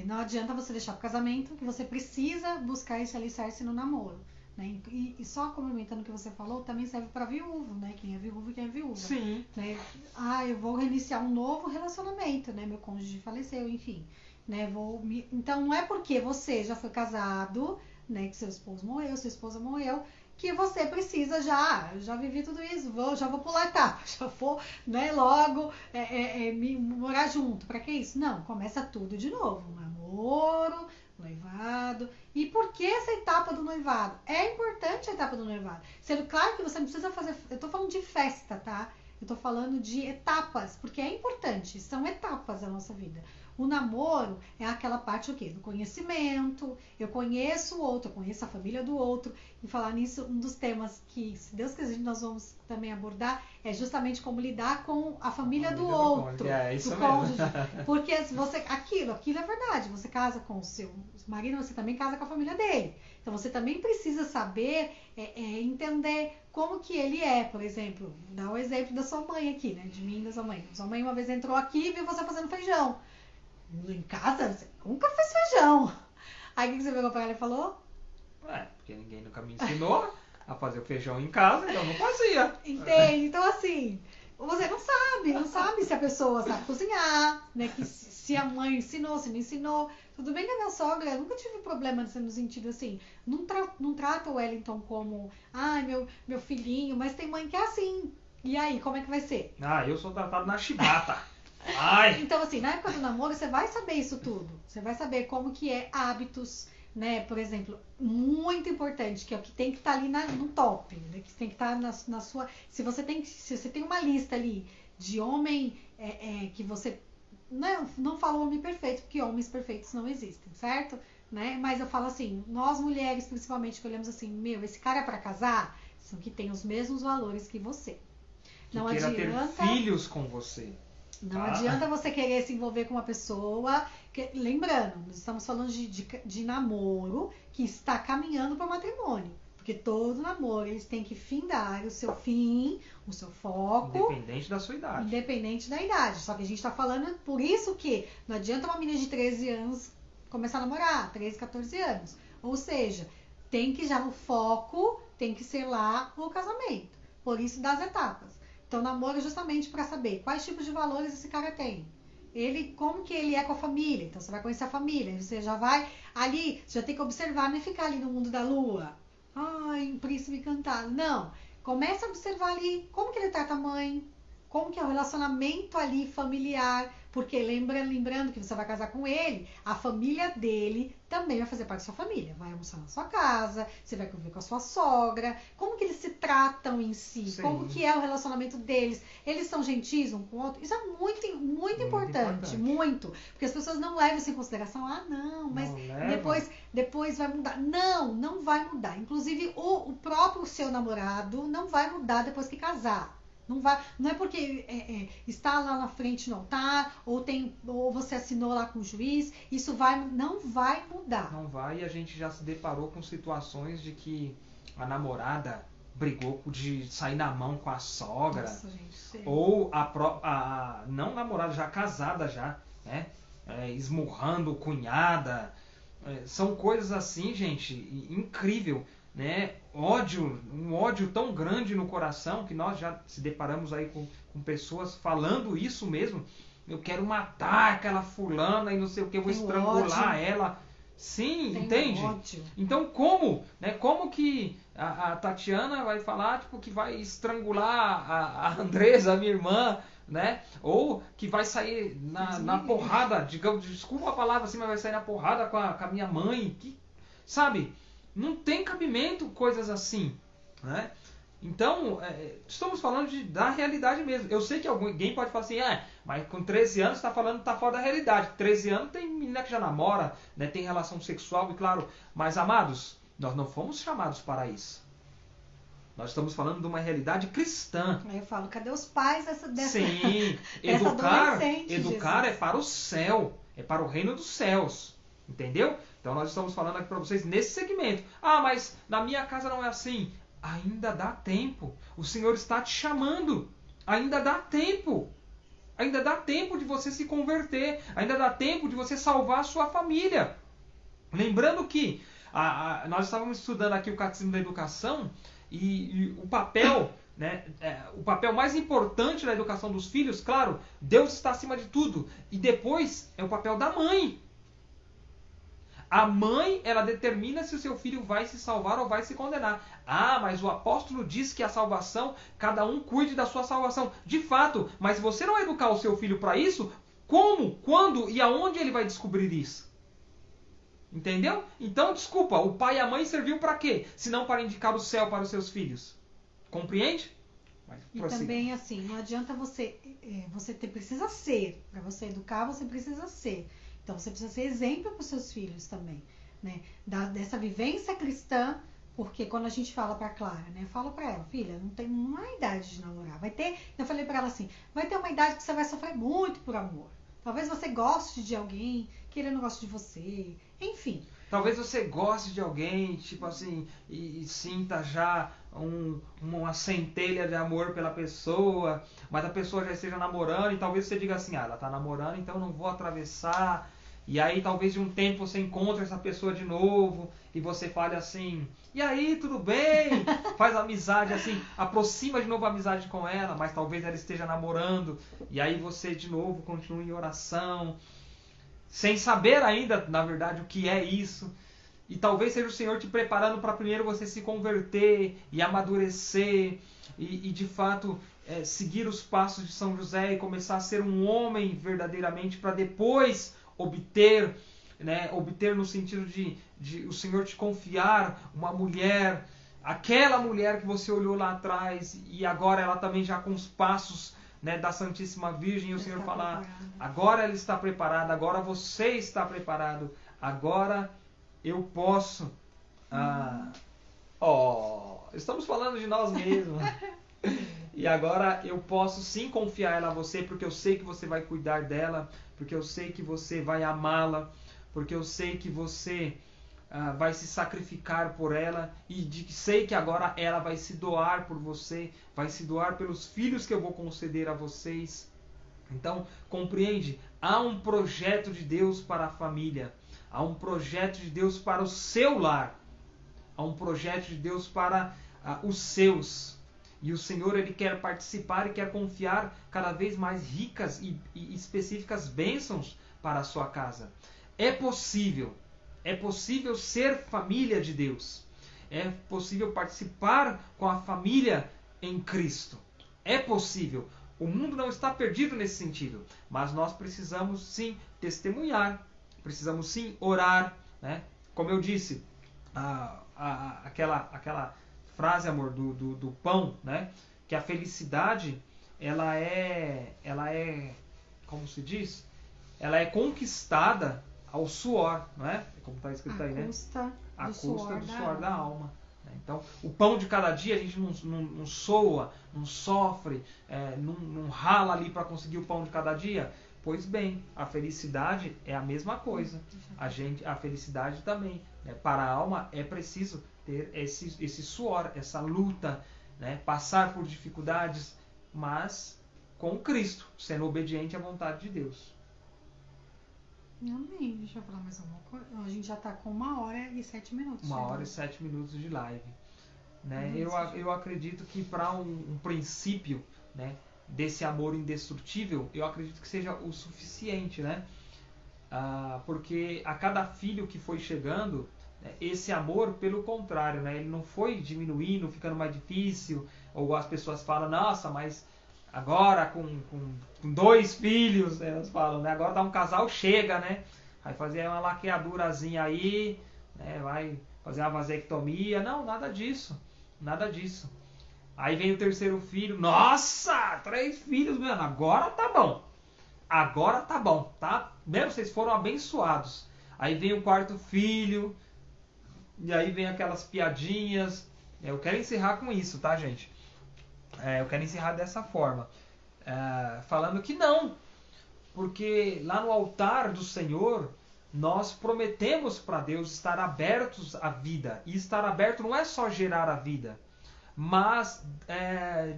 não adianta você deixar pro casamento, que você precisa buscar esse alicerce no namoro. Né? E só complementando o que você falou, também serve para viúvo, né? Quem é viúvo e quem é viúva. Sim. Né? Eu vou reiniciar um novo relacionamento, né? Meu cônjuge faleceu, enfim. Né? Então não é porque você já foi casado, né? Que seu esposo morreu, sua esposa morreu, que você precisa já vivi tudo isso, já vou pular a etapa, já vou, né, logo morar junto. Para que isso? Não, começa tudo de novo. Namoro, noivado. E por que essa etapa do noivado? É importante a etapa do noivado. Sendo claro que você não precisa fazer... Eu tô falando de festa, tá? Eu tô falando de etapas, porque é importante. importante. São etapas da nossa vida. O namoro é aquela parte o quê? Do conhecimento. Eu conheço o outro, eu conheço a família do outro. E falar nisso, um dos temas que, se Deus quiser, nós vamos também abordar é justamente como lidar com a família do outro. É isso do mesmo. cônjuge. Porque você, aquilo é verdade. Você casa com o seu marido, você também casa com a família dele. Então você também precisa saber entender como que ele é. Por exemplo, dá o exemplo da sua mãe aqui, né? De mim e da sua mãe. Sua mãe uma vez entrou aqui e viu você fazendo feijão. Em casa, você nunca fez feijão. Aí o que você pegou pra ela e falou? Porque ninguém nunca me ensinou a fazer o feijão em casa, então eu não fazia. Entende? Então assim, você não sabe se a pessoa sabe cozinhar, né? Que se a mãe ensinou, se não ensinou. Tudo bem que a minha sogra, eu nunca tive problema no sentido assim, não trata o Wellington como, meu filhinho, mas tem mãe que é assim. E aí, como é que vai ser? Eu sou tratado na chibata. Ai. Então, assim, na época do namoro, você vai saber isso tudo. Você vai saber como que é hábitos, né? Por exemplo, muito importante, que é o que tem que estar ali no top, né? Que tem que estar na sua... Se você tem uma lista ali de homem que você... Não falo homem perfeito, porque homens perfeitos não existem, certo? Né? Mas eu falo assim, nós mulheres, principalmente, que olhamos assim, esse cara é pra casar, são que tem os mesmos valores que você. Que não queira ter filhos com você. Não adianta você querer se envolver com uma pessoa... Lembrando, nós estamos falando de namoro que está caminhando para o matrimônio. Porque todo namoro, eles têm que findar o seu fim, o seu foco... Independente da sua idade. Independente da idade. Só que a gente está falando por isso que não adianta uma menina de 13 anos começar a namorar, 13, 14 anos. Ou seja, tem que já o foco tem que ser lá o casamento. Por isso das etapas. Então, namoro é justamente para saber quais tipos de valores esse cara tem. Como que ele é com a família. Então, você vai conhecer a família. Você já vai ali, você já tem que observar, não é ficar ali no mundo da lua. Ai, um príncipe encantado. Não. Começa a observar ali como que ele trata a mãe, como que é o relacionamento ali familiar. Porque lembrando que você vai casar com ele, a família dele também vai fazer parte da sua família. Vai almoçar na sua casa, você vai conviver com a sua sogra. Como que eles se tratam em si? Sim. Como que é o relacionamento deles? Eles são gentis um com o outro? Isso é muito importante. Muito. Porque as pessoas não levam isso em consideração. Não, mas depois vai mudar. Não vai mudar. Inclusive, o próprio seu namorado não vai mudar depois que casar. Não é porque está lá na frente no altar, ou você assinou lá com o juiz, não vai mudar. Não vai, e a gente já se deparou com situações de que a namorada brigou de sair na mão com a sogra. Nossa, gente, ou a não namorada, já casada já, né? Esmurrando cunhada. São coisas assim, gente, incrível. Né? Um ódio tão grande no coração que nós já se deparamos aí com pessoas falando isso mesmo. Eu quero matar aquela fulana e não sei o que, eu vou estrangular ela. Sim, entende? Ódio. Então como? Né? Como que a Tatiana vai falar tipo, que vai estrangular a Andresa, a minha irmã, né? Ou que vai sair na porrada, desculpa a palavra assim, mas vai sair na porrada com a minha mãe. Sabe? Não tem cabimento coisas assim, né? Então, estamos falando da realidade mesmo. Eu sei que alguém pode falar assim, mas com 13 anos está fora da realidade. 13 anos tem menina que já namora, né, tem relação sexual, e claro, mas amados, nós não fomos chamados para isso. Nós estamos falando de uma realidade cristã. Aí eu falo, cadê os pais dessa Sim, educar é para o céu, é para o reino dos céus. Entendeu? Então nós estamos falando aqui para vocês nesse segmento. Mas na minha casa não é assim. Ainda dá tempo. O Senhor está te chamando. Ainda dá tempo. Ainda dá tempo de você se converter. Ainda dá tempo de você salvar a sua família. Lembrando que nós estávamos estudando aqui o Catecismo da Educação e o papel, né, o papel mais importante na educação dos filhos, claro, Deus está acima de tudo. E depois é o papel da mãe. A mãe, ela determina se o seu filho vai se salvar ou vai se condenar. Mas o apóstolo diz que a salvação, cada um cuide da sua salvação. De fato, mas se você não educar o seu filho para isso, como, quando e aonde ele vai descobrir isso? Entendeu? Então, desculpa, o pai e a mãe serviu para quê? Se não para indicar o céu para os seus filhos. Compreende? Mas E prossiga. também, assim, não adianta precisa ser. Para você educar, você precisa ser. Então, você precisa ser exemplo para os seus filhos também, né? Dessa vivência cristã, porque quando a gente fala para Clara, né? Fala para ela, filha, não há idade de namorar. Eu falei para ela assim, vai ter uma idade que você vai sofrer muito por amor. Talvez você goste de alguém que ele não goste de você. Enfim. Talvez você goste de alguém, tipo assim, e sinta já uma centelha de amor pela pessoa, mas a pessoa já esteja namorando, e talvez você diga assim, ela está namorando, então eu não vou atravessar. E aí talvez de um tempo você encontre essa pessoa de novo, e você fale assim, e aí, tudo bem? Faz amizade assim, aproxima de novo a amizade com ela, mas talvez ela esteja namorando, e aí você de novo continue em oração, sem saber ainda, na verdade, o que é isso. E talvez seja o Senhor te preparando para primeiro você se converter e amadurecer e de fato seguir os passos de São José e começar a ser um homem verdadeiramente para depois obter, né, obter no sentido de o Senhor te confiar uma mulher, aquela mulher que você olhou lá atrás e agora ela também já com os passos, né, da Santíssima Virgem, e o Senhor falar, agora ela está preparada, agora você está preparado, agora eu posso. Estamos falando de nós mesmos. E agora eu posso sim confiar ela a você, porque eu sei que você vai cuidar dela, porque eu sei que você vai amá-la, porque eu sei que você vai se sacrificar por ela, e sei que agora ela vai se doar por você, vai se doar pelos filhos que eu vou conceder a vocês. Então, compreende? Há um projeto de Deus para a família, há um projeto de Deus para o seu lar, há um projeto de Deus para os seus. E o Senhor, Ele quer participar e quer confiar cada vez mais ricas e específicas bênçãos para a sua casa. É possível ser família de Deus. É possível participar com a família em Cristo. É possível. O mundo não está perdido nesse sentido. Mas nós precisamos sim testemunhar. Precisamos sim orar. Né? Como eu disse, aquela frase, amor, do pão, né? Que a felicidade, ela é, como se diz? Ela é conquistada ao suor, não é? Como está escrito aí, né? A custa do suor da alma. Então, o pão de cada dia a gente não soa, não sofre, não rala ali para conseguir o pão de cada dia. Pois bem, a felicidade é a mesma coisa. A felicidade também. Né? Para a alma é preciso ter esse suor, essa luta, né? Passar por dificuldades, mas com Cristo, sendo obediente à vontade de Deus. Amém. Deixa eu falar mais alguma coisa. A gente já está com 1h07. 1h07 de live. Né? Eu acredito que para um princípio, né, desse amor indestrutível, eu acredito que seja o suficiente, né? Porque a cada filho que foi chegando, né, esse amor, pelo contrário, né, ele não foi diminuindo, ficando mais difícil, ou as pessoas falam, nossa, mas agora com 2 filhos, né, elas falam, né, agora dá um casal, chega, né? Vai fazer uma laqueadurazinha aí, né, vai fazer uma vasectomia. Não, nada disso. Nada disso. Aí vem o 3º filho. Nossa, 3 filhos, mano. Agora tá bom. Agora tá bom, tá? Mesmo vocês foram abençoados. Aí vem o 4º filho. E aí vem aquelas piadinhas. Eu quero encerrar com isso, tá, gente? Eu quero encerrar dessa forma. Falando que não. Porque lá no altar do Senhor, nós prometemos para Deus estar abertos à vida. E estar aberto não é só gerar a vida, mas,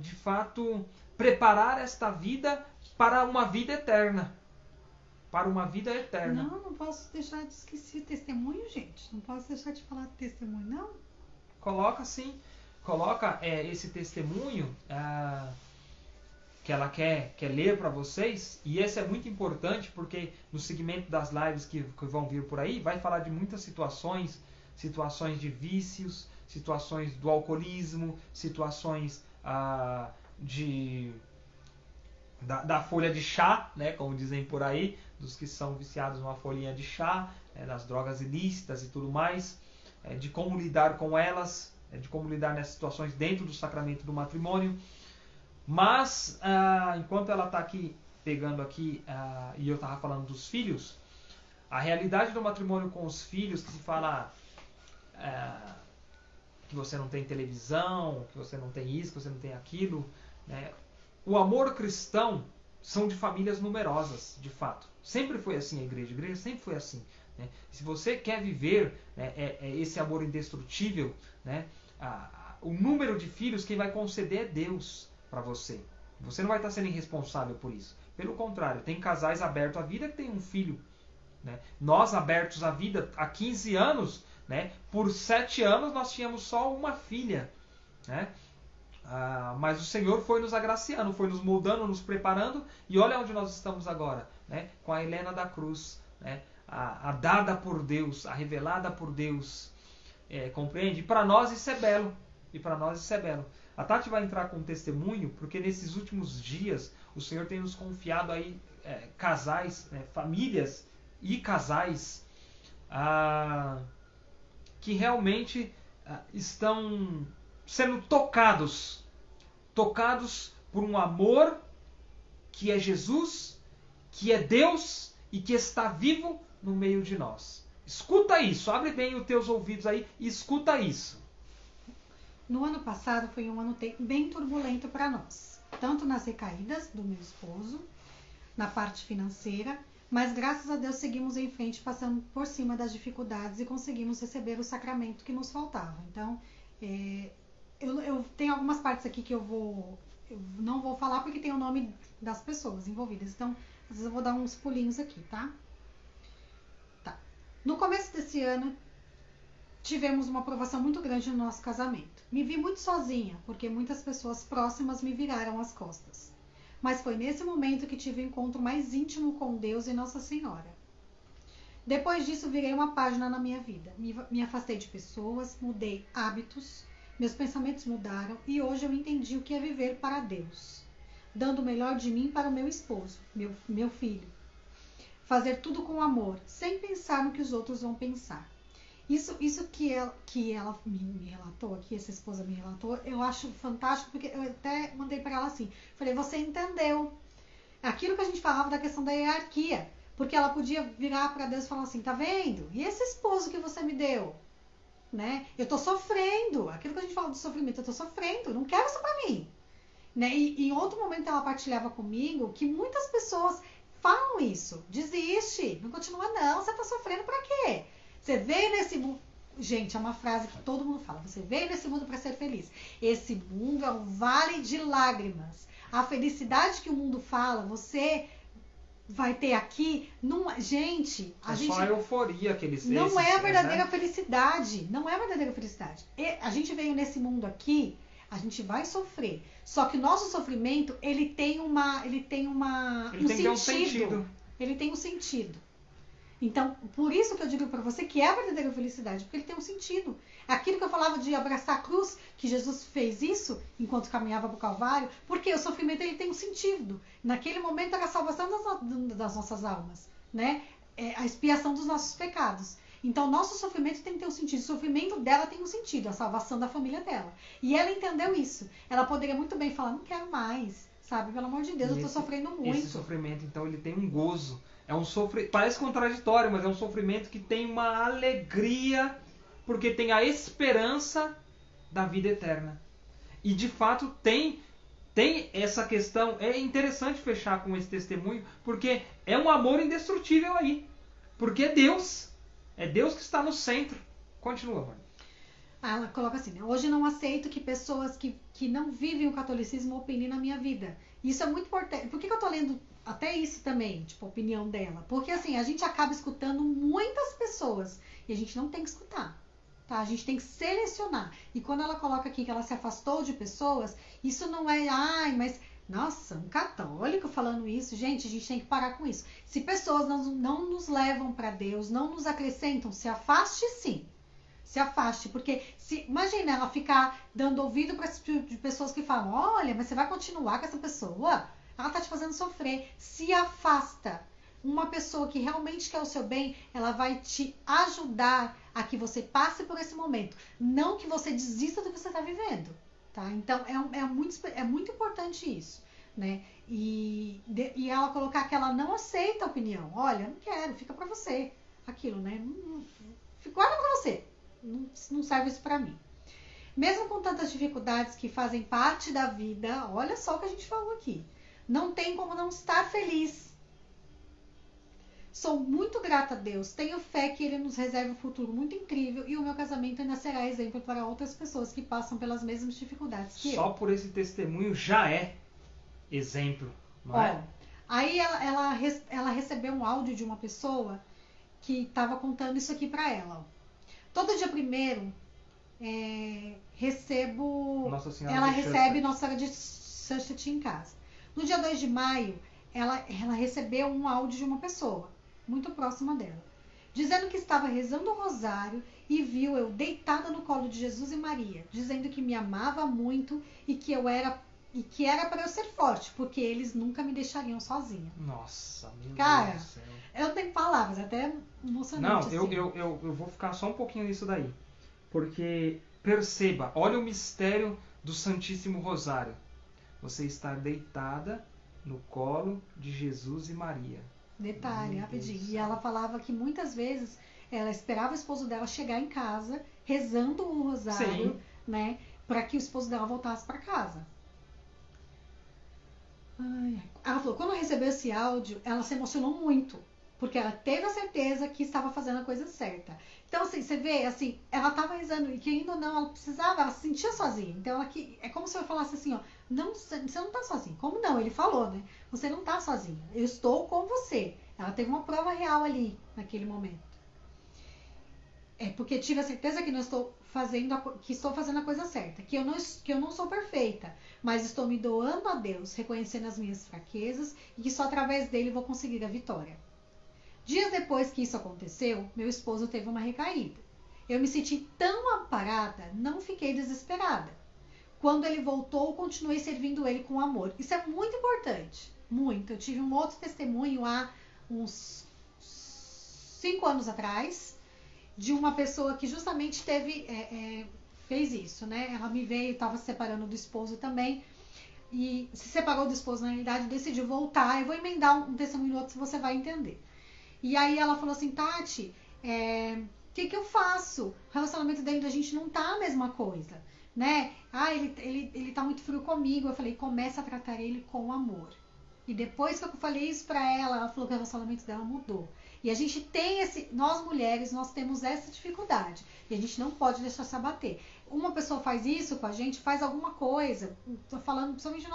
de fato, preparar esta vida para uma vida eterna. Para uma vida eterna. Não posso deixar de esquecer testemunho, gente. Não posso deixar de falar de testemunho, não? Coloca sim. Coloca esse testemunho que ela quer ler para vocês, e esse é muito importante porque no segmento das lives que vão vir por aí, vai falar de muitas situações de vícios, situações do alcoolismo, situações da folha de chá, né, como dizem por aí, dos que são viciados numa folhinha de chá, das drogas ilícitas e tudo mais, de como lidar com elas, de como lidar nessas situações dentro do sacramento do matrimônio. Mas, enquanto ela está aqui, pegando aqui, e eu estava falando dos filhos, a realidade do matrimônio com os filhos, que se fala que você não tem televisão, que você não tem isso, que você não tem aquilo, né? O amor cristão são de famílias numerosas, de fato. Sempre foi assim a igreja sempre foi assim. Né? Se você quer viver, né, esse amor indestrutível, né, o número de filhos quem vai conceder é Deus para você. Você não vai estar sendo irresponsável por isso. Pelo contrário, tem casais abertos à vida que tem um filho. Né? Nós abertos à vida há 15 anos, né, por 7 anos nós tínhamos só uma filha. Né? Mas o Senhor foi nos agraciando, foi nos moldando, nos preparando, e olha onde nós estamos agora, né? Com a Helena da Cruz, né? A dada por Deus, a revelada por Deus, compreende? E para nós isso é belo, A Tati vai entrar com um testemunho, porque nesses últimos dias o Senhor tem nos confiado aí casais, famílias e casais que realmente estão sendo tocados por um amor que é Jesus, que é Deus e que está vivo no meio de nós. Escuta isso, abre bem os teus ouvidos aí e escuta isso. No ano passado foi um ano bem turbulento para nós, tanto nas recaídas do meu esposo, na parte financeira, mas graças a Deus seguimos em frente, passando por cima das dificuldades e conseguimos receber o sacramento que nos faltava. Então, eu tenho algumas partes aqui que eu não vou falar porque tem o nome das pessoas envolvidas. Então, às vezes eu vou dar uns pulinhos aqui, tá? No começo desse ano, tivemos uma aprovação muito grande no nosso casamento. Me vi muito sozinha, porque muitas pessoas próximas me viraram as costas. Mas foi nesse momento que tive o encontro mais íntimo com Deus e Nossa Senhora. Depois disso, virei uma página na minha vida. Me afastei de pessoas, mudei hábitos, meus pensamentos mudaram e hoje eu entendi o que é viver para Deus, dando o melhor de mim para o meu esposo, meu filho. Fazer tudo com amor, sem pensar no que os outros vão pensar. Isso que ela me relatou aqui, essa esposa me relatou, eu acho fantástico, porque eu até mandei para ela assim, falei, você entendeu aquilo que a gente falava da questão da hierarquia, porque ela podia virar para Deus e falar assim, tá vendo? E esse esposo que você me deu? Né? Eu tô sofrendo, aquilo que a gente fala do sofrimento, eu tô sofrendo, não quero isso pra mim. Né? E em outro momento ela partilhava comigo que muitas pessoas falam isso, desiste, não continua não, você tá sofrendo pra quê? Você veio nesse mundo, gente, é uma frase que todo mundo fala, você veio nesse mundo para ser feliz. Esse mundo é um vale de lágrimas. A felicidade que o mundo fala, você vai ter aqui, não, gente, só a euforia que eles não é a verdadeira felicidade, não é a verdadeira felicidade. A gente veio nesse mundo aqui, a gente vai sofrer. Só que o nosso sofrimento, ele tem um sentido. Ele tem um sentido. Então, por isso que eu digo para você que é a verdadeira felicidade, porque ele tem um sentido. Aquilo que eu falava de abraçar a cruz, que Jesus fez isso enquanto caminhava para o Calvário, porque o sofrimento ele tem um sentido. Naquele momento era a salvação das nossas almas, né? A expiação dos nossos pecados. Então, nosso sofrimento tem que ter um sentido. O sofrimento dela tem um sentido, a salvação da família dela. E ela entendeu isso. Ela poderia muito bem falar, não quero mais, sabe? Pelo amor de Deus, eu estou sofrendo muito. Esse sofrimento, então, ele tem um gozo. É um sofrimento, parece contraditório, mas é um sofrimento que tem uma alegria, porque tem a esperança da vida eterna. E, de fato, tem essa questão. É interessante fechar com esse testemunho, porque é um amor indestrutível aí. Porque é Deus. É Deus que está no centro. Continua, mãe. Ela coloca assim, né? Hoje não aceito que pessoas que não vivem o catolicismo opinem na minha vida. Isso é muito importante. Por que eu tô lendo até isso também, tipo, a opinião dela? Porque assim, a gente acaba escutando muitas pessoas e a gente não tem que escutar. Tá? A gente tem que selecionar. E quando ela coloca aqui que ela se afastou de pessoas, isso não é, mas nossa, um católico falando isso, gente, a gente tem que parar com isso. Se pessoas não nos levam para Deus, não nos acrescentam, se afaste sim. Se afaste, porque imagina ela ficar dando ouvido para pessoas que falam, olha, mas você vai continuar com essa pessoa? Ela tá te fazendo sofrer. Se afasta. Uma pessoa que realmente quer o seu bem, ela vai te ajudar a que você passe por esse momento. Não que você desista do que você está vivendo. tá? Então, é muito importante isso, né? E ela colocar que ela não aceita a opinião. Olha, não quero, fica pra você. Aquilo, né? Guarda pra você. Não serve isso pra mim. Mesmo com tantas dificuldades que fazem parte da vida, olha só o que a gente falou aqui. Não tem como não estar feliz. Sou muito grata a Deus. Tenho fé que Ele nos reserva um futuro muito incrível e o meu casamento ainda será exemplo para outras pessoas que passam pelas mesmas dificuldades que eu. Só por esse testemunho já é exemplo, não é? Aí ela recebeu um áudio de uma pessoa que estava contando isso aqui para ela. Todo dia 1º ela recebe Nossa Senhora de Sussex em casa. No dia 2 de maio, ela recebeu um áudio de uma pessoa muito próxima dela, dizendo que estava rezando o rosário e viu eu deitada no colo de Jesus e Maria, dizendo que me amava muito e que era para eu ser forte, porque eles nunca me deixariam sozinha. Nossa, meu Cara, Deus do céu. Eu não tenho palavras, até emocionante. Não, eu vou ficar só um pouquinho nisso daí. Porque, perceba, olha o mistério do Santíssimo Rosário. Você está deitada no colo de Jesus e Maria. Detalhe, rapidinho. E ela falava que muitas vezes ela esperava o esposo dela chegar em casa, rezando o rosário, né, para que o esposo dela voltasse para casa. Ela falou, quando recebeu esse áudio, ela se emocionou muito, porque ela teve a certeza que estava fazendo a coisa certa. Então, assim, você vê, assim, ela estava rezando e que ainda ou não, ela precisava, ela se sentia sozinha. Então, é como se eu falasse assim, ó, não, você não está sozinha. Como não? Ele falou, né? Você não está sozinha. Eu estou com você. Ela teve uma prova real ali, naquele momento. Porque tive a certeza que estou fazendo a coisa certa, que eu não sou perfeita, mas estou me doando a Deus, reconhecendo as minhas fraquezas e que só através dele vou conseguir a vitória. Dias depois que isso aconteceu, meu esposo teve uma recaída. Eu me senti tão amparada, não fiquei desesperada. Quando ele voltou, continuei servindo ele com amor. Isso é muito importante, muito. Eu tive um outro testemunho há uns 5 anos atrás, de uma pessoa que justamente fez isso, né? Ela me veio, estava se separando do esposo também, e se separou do esposo, na realidade, decidiu voltar. Eu vou emendar um testemunho no outro, se você vai entender. E aí ela falou assim, Tati, que eu faço? O relacionamento dentro da gente não tá a mesma coisa, né? Ele tá muito frio comigo. Eu falei, começa a tratar ele com amor. E depois que eu falei isso pra ela falou que o relacionamento dela mudou. E a gente tem nós mulheres, nós temos essa dificuldade. E a gente não pode deixar se abater. Uma pessoa faz isso com a gente, faz alguma coisa. Tô falando principalmente de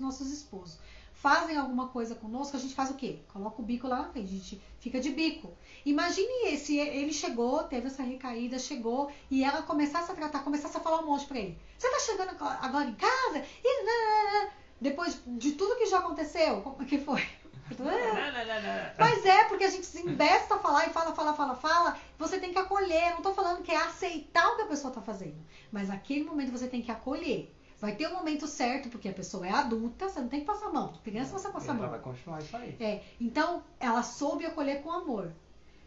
nossos esposos. Fazem alguma coisa conosco, a gente faz o quê? Coloca o bico lá na frente, a gente fica de bico. Imagine se ele chegou, teve essa recaída, chegou, e ela começasse a tratar, começasse a falar um monte pra ele. Você tá chegando agora em casa? E depois de tudo que já aconteceu, como que foi? Mas porque a gente se embesta a falar e fala, você tem que acolher. Não tô falando que é aceitar o que a pessoa tá fazendo, mas naquele momento você tem que acolher. Vai ter um momento certo, porque a pessoa é adulta, você não tem que passar a mão. Criança você passa a mão. Ela vai continuar isso aí. Então, ela soube acolher com amor.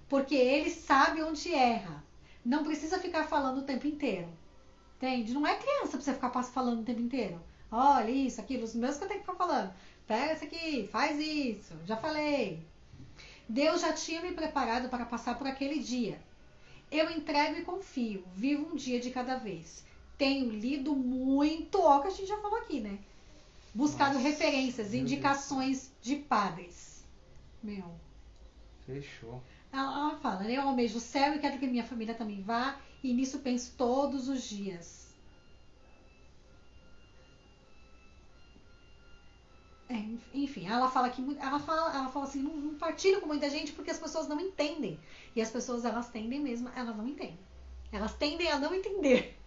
Porque ele sabe onde erra. Não precisa ficar falando o tempo inteiro. Entende? Não é criança pra você ficar falando o tempo inteiro. Olha isso, aquilo, os meus que eu tenho que ficar falando. Pega isso aqui, faz isso, já falei. Deus já tinha me preparado para passar por aquele dia. Eu entrego e confio, vivo um dia de cada vez. Tenho lido muito, ó, que a gente já falou aqui, né? Buscado referências, indicações de padres. Fechou. Ela fala, né? Eu almejo o céu e quero que minha família também vá, e nisso penso todos os dias. Enfim, ela fala assim, não partilho com muita gente porque as pessoas não entendem. E as pessoas, elas tendem mesmo, elas não entendem. Elas tendem a não entender.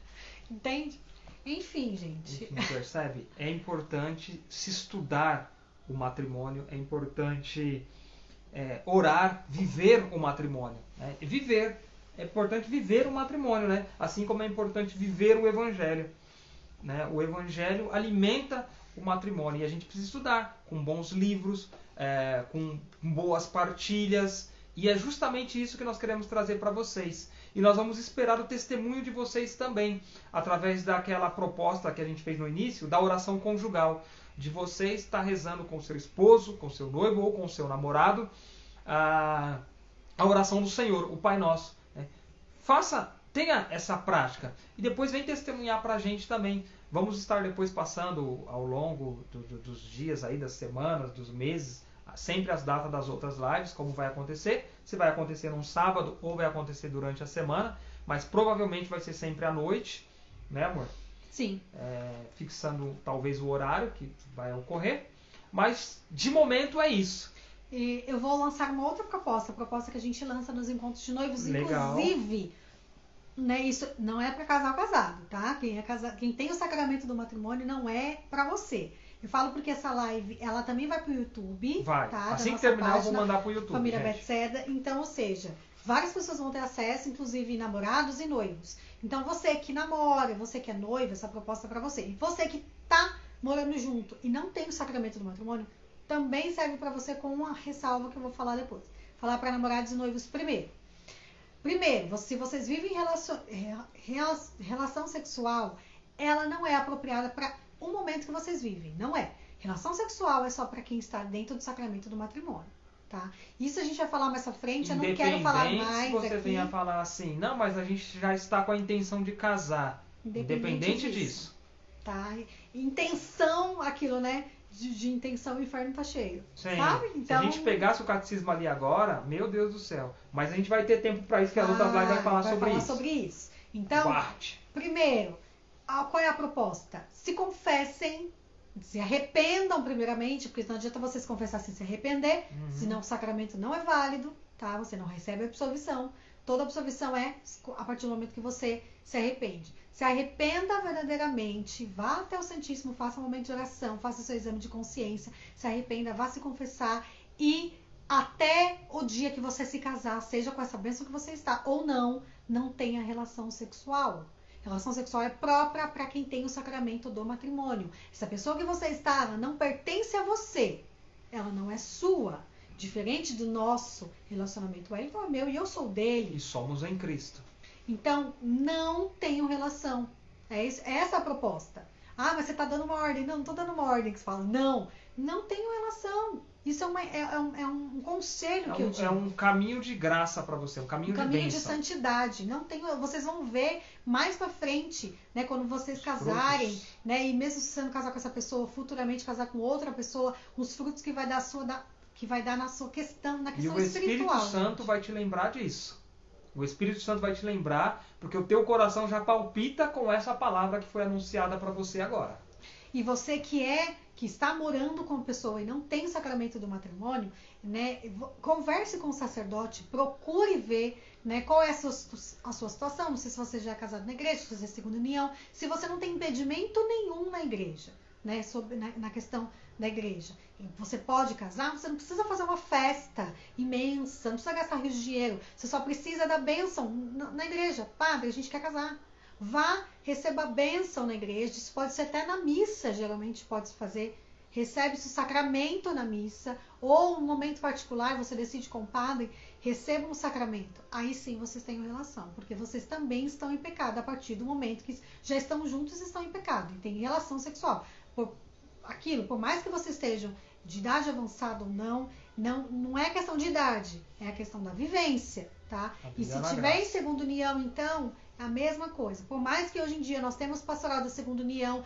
Entende? Enfim, gente. Enfim, percebe? É importante se estudar o matrimônio, é importante orar, viver o matrimônio. Né? É importante viver o matrimônio, né? Assim como é importante viver o Evangelho. Né? O Evangelho alimenta o matrimônio e a gente precisa estudar com bons livros, com boas partilhas, e é justamente isso que nós queremos trazer para vocês. E nós vamos esperar o testemunho de vocês também, através daquela proposta que a gente fez no início, da oração conjugal, de você estar rezando com seu esposo, com seu noivo ou com seu namorado, a oração do Senhor, o Pai Nosso. Né? Tenha essa prática e depois vem testemunhar para a gente também. Vamos estar depois passando ao longo dos dias, aí, das semanas, dos meses, sempre as datas das outras lives, como vai acontecer. Se vai acontecer num sábado ou vai acontecer durante a semana, mas provavelmente vai ser sempre à noite, né, amor? Sim. Fixando talvez o horário que vai ocorrer. Mas de momento é isso. E eu vou lançar uma outra proposta, a proposta que a gente lança nos encontros de noivos, Legal. inclusive, né, isso não é para casal casado, tá? Quem tem o sacramento do matrimônio não é para você. Eu falo porque essa live, ela também vai pro YouTube. Vai. Tá? Assim que terminar, eu vou mandar pro YouTube. Família gente. Bethesda. Então, ou seja, várias pessoas vão ter acesso, inclusive namorados e noivos. Então, você que namora, você que é noiva, essa proposta é para você. E você que tá morando junto e não tem o sacramento do matrimônio, também serve para você com uma ressalva que eu vou falar depois. Falar para namorados e noivos primeiro. Primeiro, se vocês vivem relação sexual, ela não é apropriada para o momento que vocês vivem. Não é. Relação sexual é só para quem está dentro do sacramento do matrimônio. Tá? Isso a gente vai falar mais pra frente. Eu não quero falar mais se você aqui. venha falar assim, não, mas a gente já está com a intenção de casar. Independente disso. Tá? Intenção, aquilo, né? De intenção, o inferno tá cheio. Sim. Sabe? Então, se a gente pegasse o catecismo ali agora, meu Deus do céu. Mas a gente vai ter tempo para isso, que as outras lives vai falar sobre isso. Então, Guarde. primeiro, qual é a proposta? Se confessem, se arrependam primeiramente, porque não adianta você se confessar sem se arrepender, senão o sacramento não é válido, tá? Você não recebe a absolvição. Toda absolvição é a partir do momento que você se arrepende. Se arrependa verdadeiramente, vá até o Santíssimo, faça um momento de oração, faça o seu exame de consciência, se arrependa, vá se confessar e até o dia que você se casar, seja com essa bênção que você está ou não, não tenha relação sexual. Relação sexual é própria para quem tem o sacramento do matrimônio. Essa pessoa que você está, ela não pertence a você. Ela não é sua. Diferente do nosso relacionamento. Ele é meu e eu sou dele. E somos em Cristo. Então, não tenham relação. É essa a proposta. Ah, mas você está dando uma ordem. Não estou dando uma ordem que você fala. Não tenham relação. Isso é um conselho que eu digo. É um caminho de graça para você, um caminho de bênção. Um caminho de santidade. Vocês vão ver mais pra frente, né, quando vocês casarem, né, e mesmo se você não casar com essa pessoa, futuramente casar com outra pessoa, os frutos que vai dar na sua questão, na questão espiritual. E o Espírito Santo vai te lembrar disso. O Espírito Santo vai te lembrar, porque o teu coração já palpita com essa palavra que foi anunciada para você agora. E você que está morando com a pessoa e não tem o sacramento do matrimônio, né, converse com o sacerdote, procure ver, né, qual é a sua situação. Não sei se você já é casado na igreja, se você é segunda união, se você não tem impedimento nenhum na igreja, né, na questão da igreja. Você pode casar, você não precisa fazer uma festa imensa, não precisa gastar rios de dinheiro, você só precisa da bênção na igreja. Padre, a gente quer casar. Vá, receba a bênção na igreja, isso pode ser até na missa, geralmente pode se fazer. Recebe-se o sacramento na missa, ou um momento particular, você decide com o padre, receba um sacramento. Aí sim vocês têm uma relação, porque vocês também estão em pecado a partir do momento que já estão juntos e estão em pecado, e tem relação sexual. Por mais que vocês estejam de idade avançada ou não é questão de idade, é a questão da vivência, tá? E se tiver em segunda união, então, é a mesma coisa. Por mais que hoje em dia nós temos pastoral da segunda união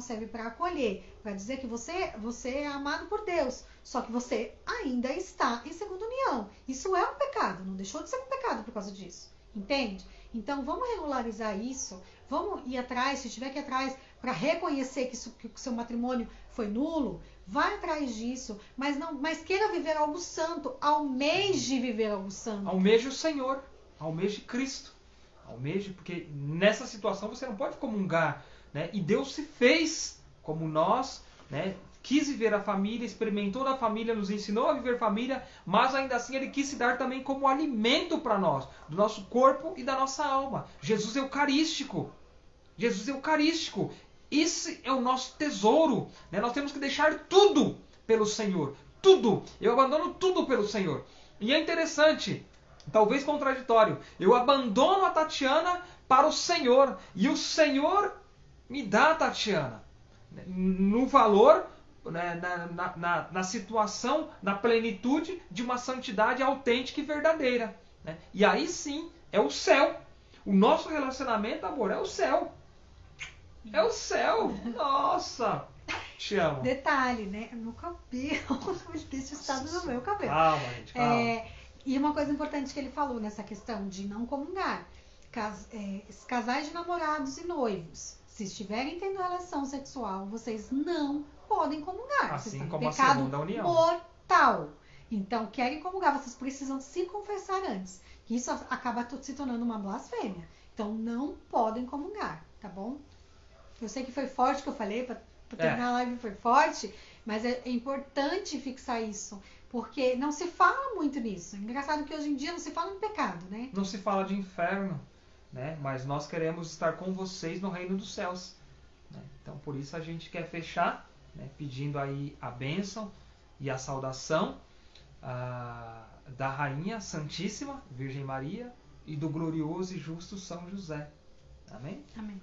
serve para acolher, para dizer que você é amado por Deus, só que você ainda está em segunda união. Isso é um pecado, não deixou de ser um pecado por causa disso, entende? Então vamos regularizar isso, vamos ir atrás, se tiver que ir atrás para reconhecer que o seu matrimônio foi nulo, vai atrás disso, mas queira viver algo santo, almeje viver algo santo. Almeje o Senhor, almeje Cristo, almeje, porque nessa situação você não pode comungar, né? E Deus se fez como nós, né? Quis viver a família, experimentou da família, nos ensinou a viver família, mas ainda assim Ele quis se dar também como alimento para nós, do nosso corpo e da nossa alma. Jesus Eucarístico. Jesus Eucarístico. Esse é o nosso tesouro, né? Nós temos que deixar tudo pelo Senhor. Tudo. Eu abandono tudo pelo Senhor. E é interessante, talvez contraditório. Eu abandono a Tatiana para o Senhor e o Senhor me dá a Tatiana no valor, né, na situação, na plenitude de uma santidade autêntica e verdadeira, né? E aí sim é o céu. O nosso relacionamento, amor, é o céu. É o céu. Nossa, te amo. Detalhe, né? Meu cabelo, deixa o estado do meu cabelo. Calma, gente, calma. E uma coisa importante que ele falou nessa questão de não comungar. Casais de namorados e noivos, se estiverem tendo relação sexual, vocês não podem comungar. Assim como a pecado segunda união. mortal. Então, querem comungar, vocês precisam se confessar antes. Isso acaba se tornando uma blasfêmia. Então, não podem comungar, tá bom? Eu sei que foi forte que eu falei, pra terminar a live foi forte, mas é importante fixar isso. Porque não se fala muito nisso. Engraçado que hoje em dia não se fala em pecado, né? Não se fala de inferno, né? Mas nós queremos estar com vocês no reino dos céus, né? Então, por isso a gente quer fechar, né, pedindo aí a bênção e a saudação da Rainha Santíssima, Virgem Maria, e do glorioso e justo São José. Amém? Amém.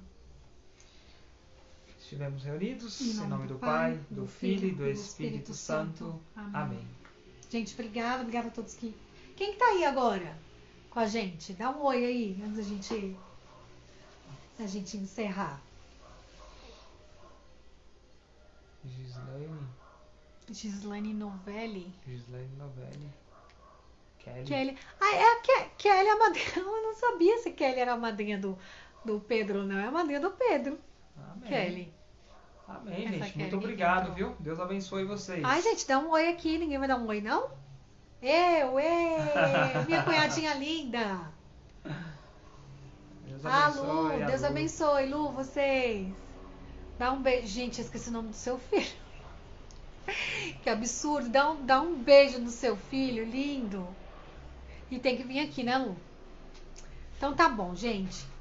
Estivemos reunidos em nome do Pai, do Filho e do Espírito Santo. Amém. Gente, obrigada a todos que... Quem que tá aí agora com a gente? Dá um oi aí, antes da gente encerrar. Gislaine Novelli. Kelly. Kelly é a madrinha. Eu não sabia se Kelly era a madrinha do Pedro, não. É a madrinha do Pedro. Amém. Kelly. Amém, gente. Muito obrigado, viu? Deus abençoe vocês. Ai, gente, dá um oi aqui. Ninguém vai dar um oi, não? Minha cunhadinha linda. Deus abençoe. Lu, Deus abençoe, Lu, vocês. Dá um beijo. Gente, eu esqueci o nome do seu filho. Que absurdo. Dá um beijo no seu filho, lindo. E tem que vir aqui, né, Lu? Então tá bom, gente.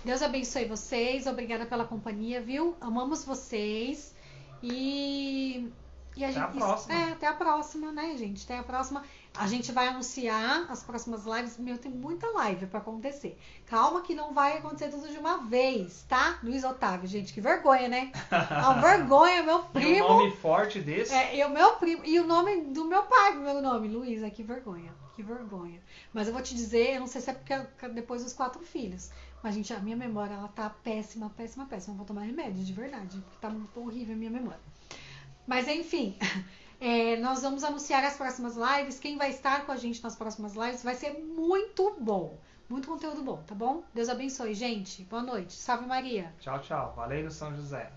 Deus abençoe vocês. Obrigada pela companhia, viu? Amamos vocês. E a gente, até a próxima. Até a próxima, né, gente? Até a próxima. A gente vai anunciar as próximas lives. Meu, tem muita live pra acontecer. Calma que não vai acontecer tudo de uma vez, tá? Luiz Otávio, gente, que vergonha, né? Uma vergonha, meu primo. E um nome forte desse? E o meu primo. E o nome do meu pai, meu nome, Luísa, que vergonha. Que vergonha. Mas eu vou te dizer, eu não sei se é porque depois dos 4 filhos. Mas, gente, a minha memória, ela tá péssima. Eu vou tomar remédio, de verdade. Porque tá muito horrível a minha memória. Mas, enfim, nós vamos anunciar as próximas lives. Quem vai estar com a gente nas próximas lives vai ser muito bom. Muito conteúdo bom, tá bom? Deus abençoe, gente. Boa noite. Salve Maria. Tchau, tchau. Valeu, São José.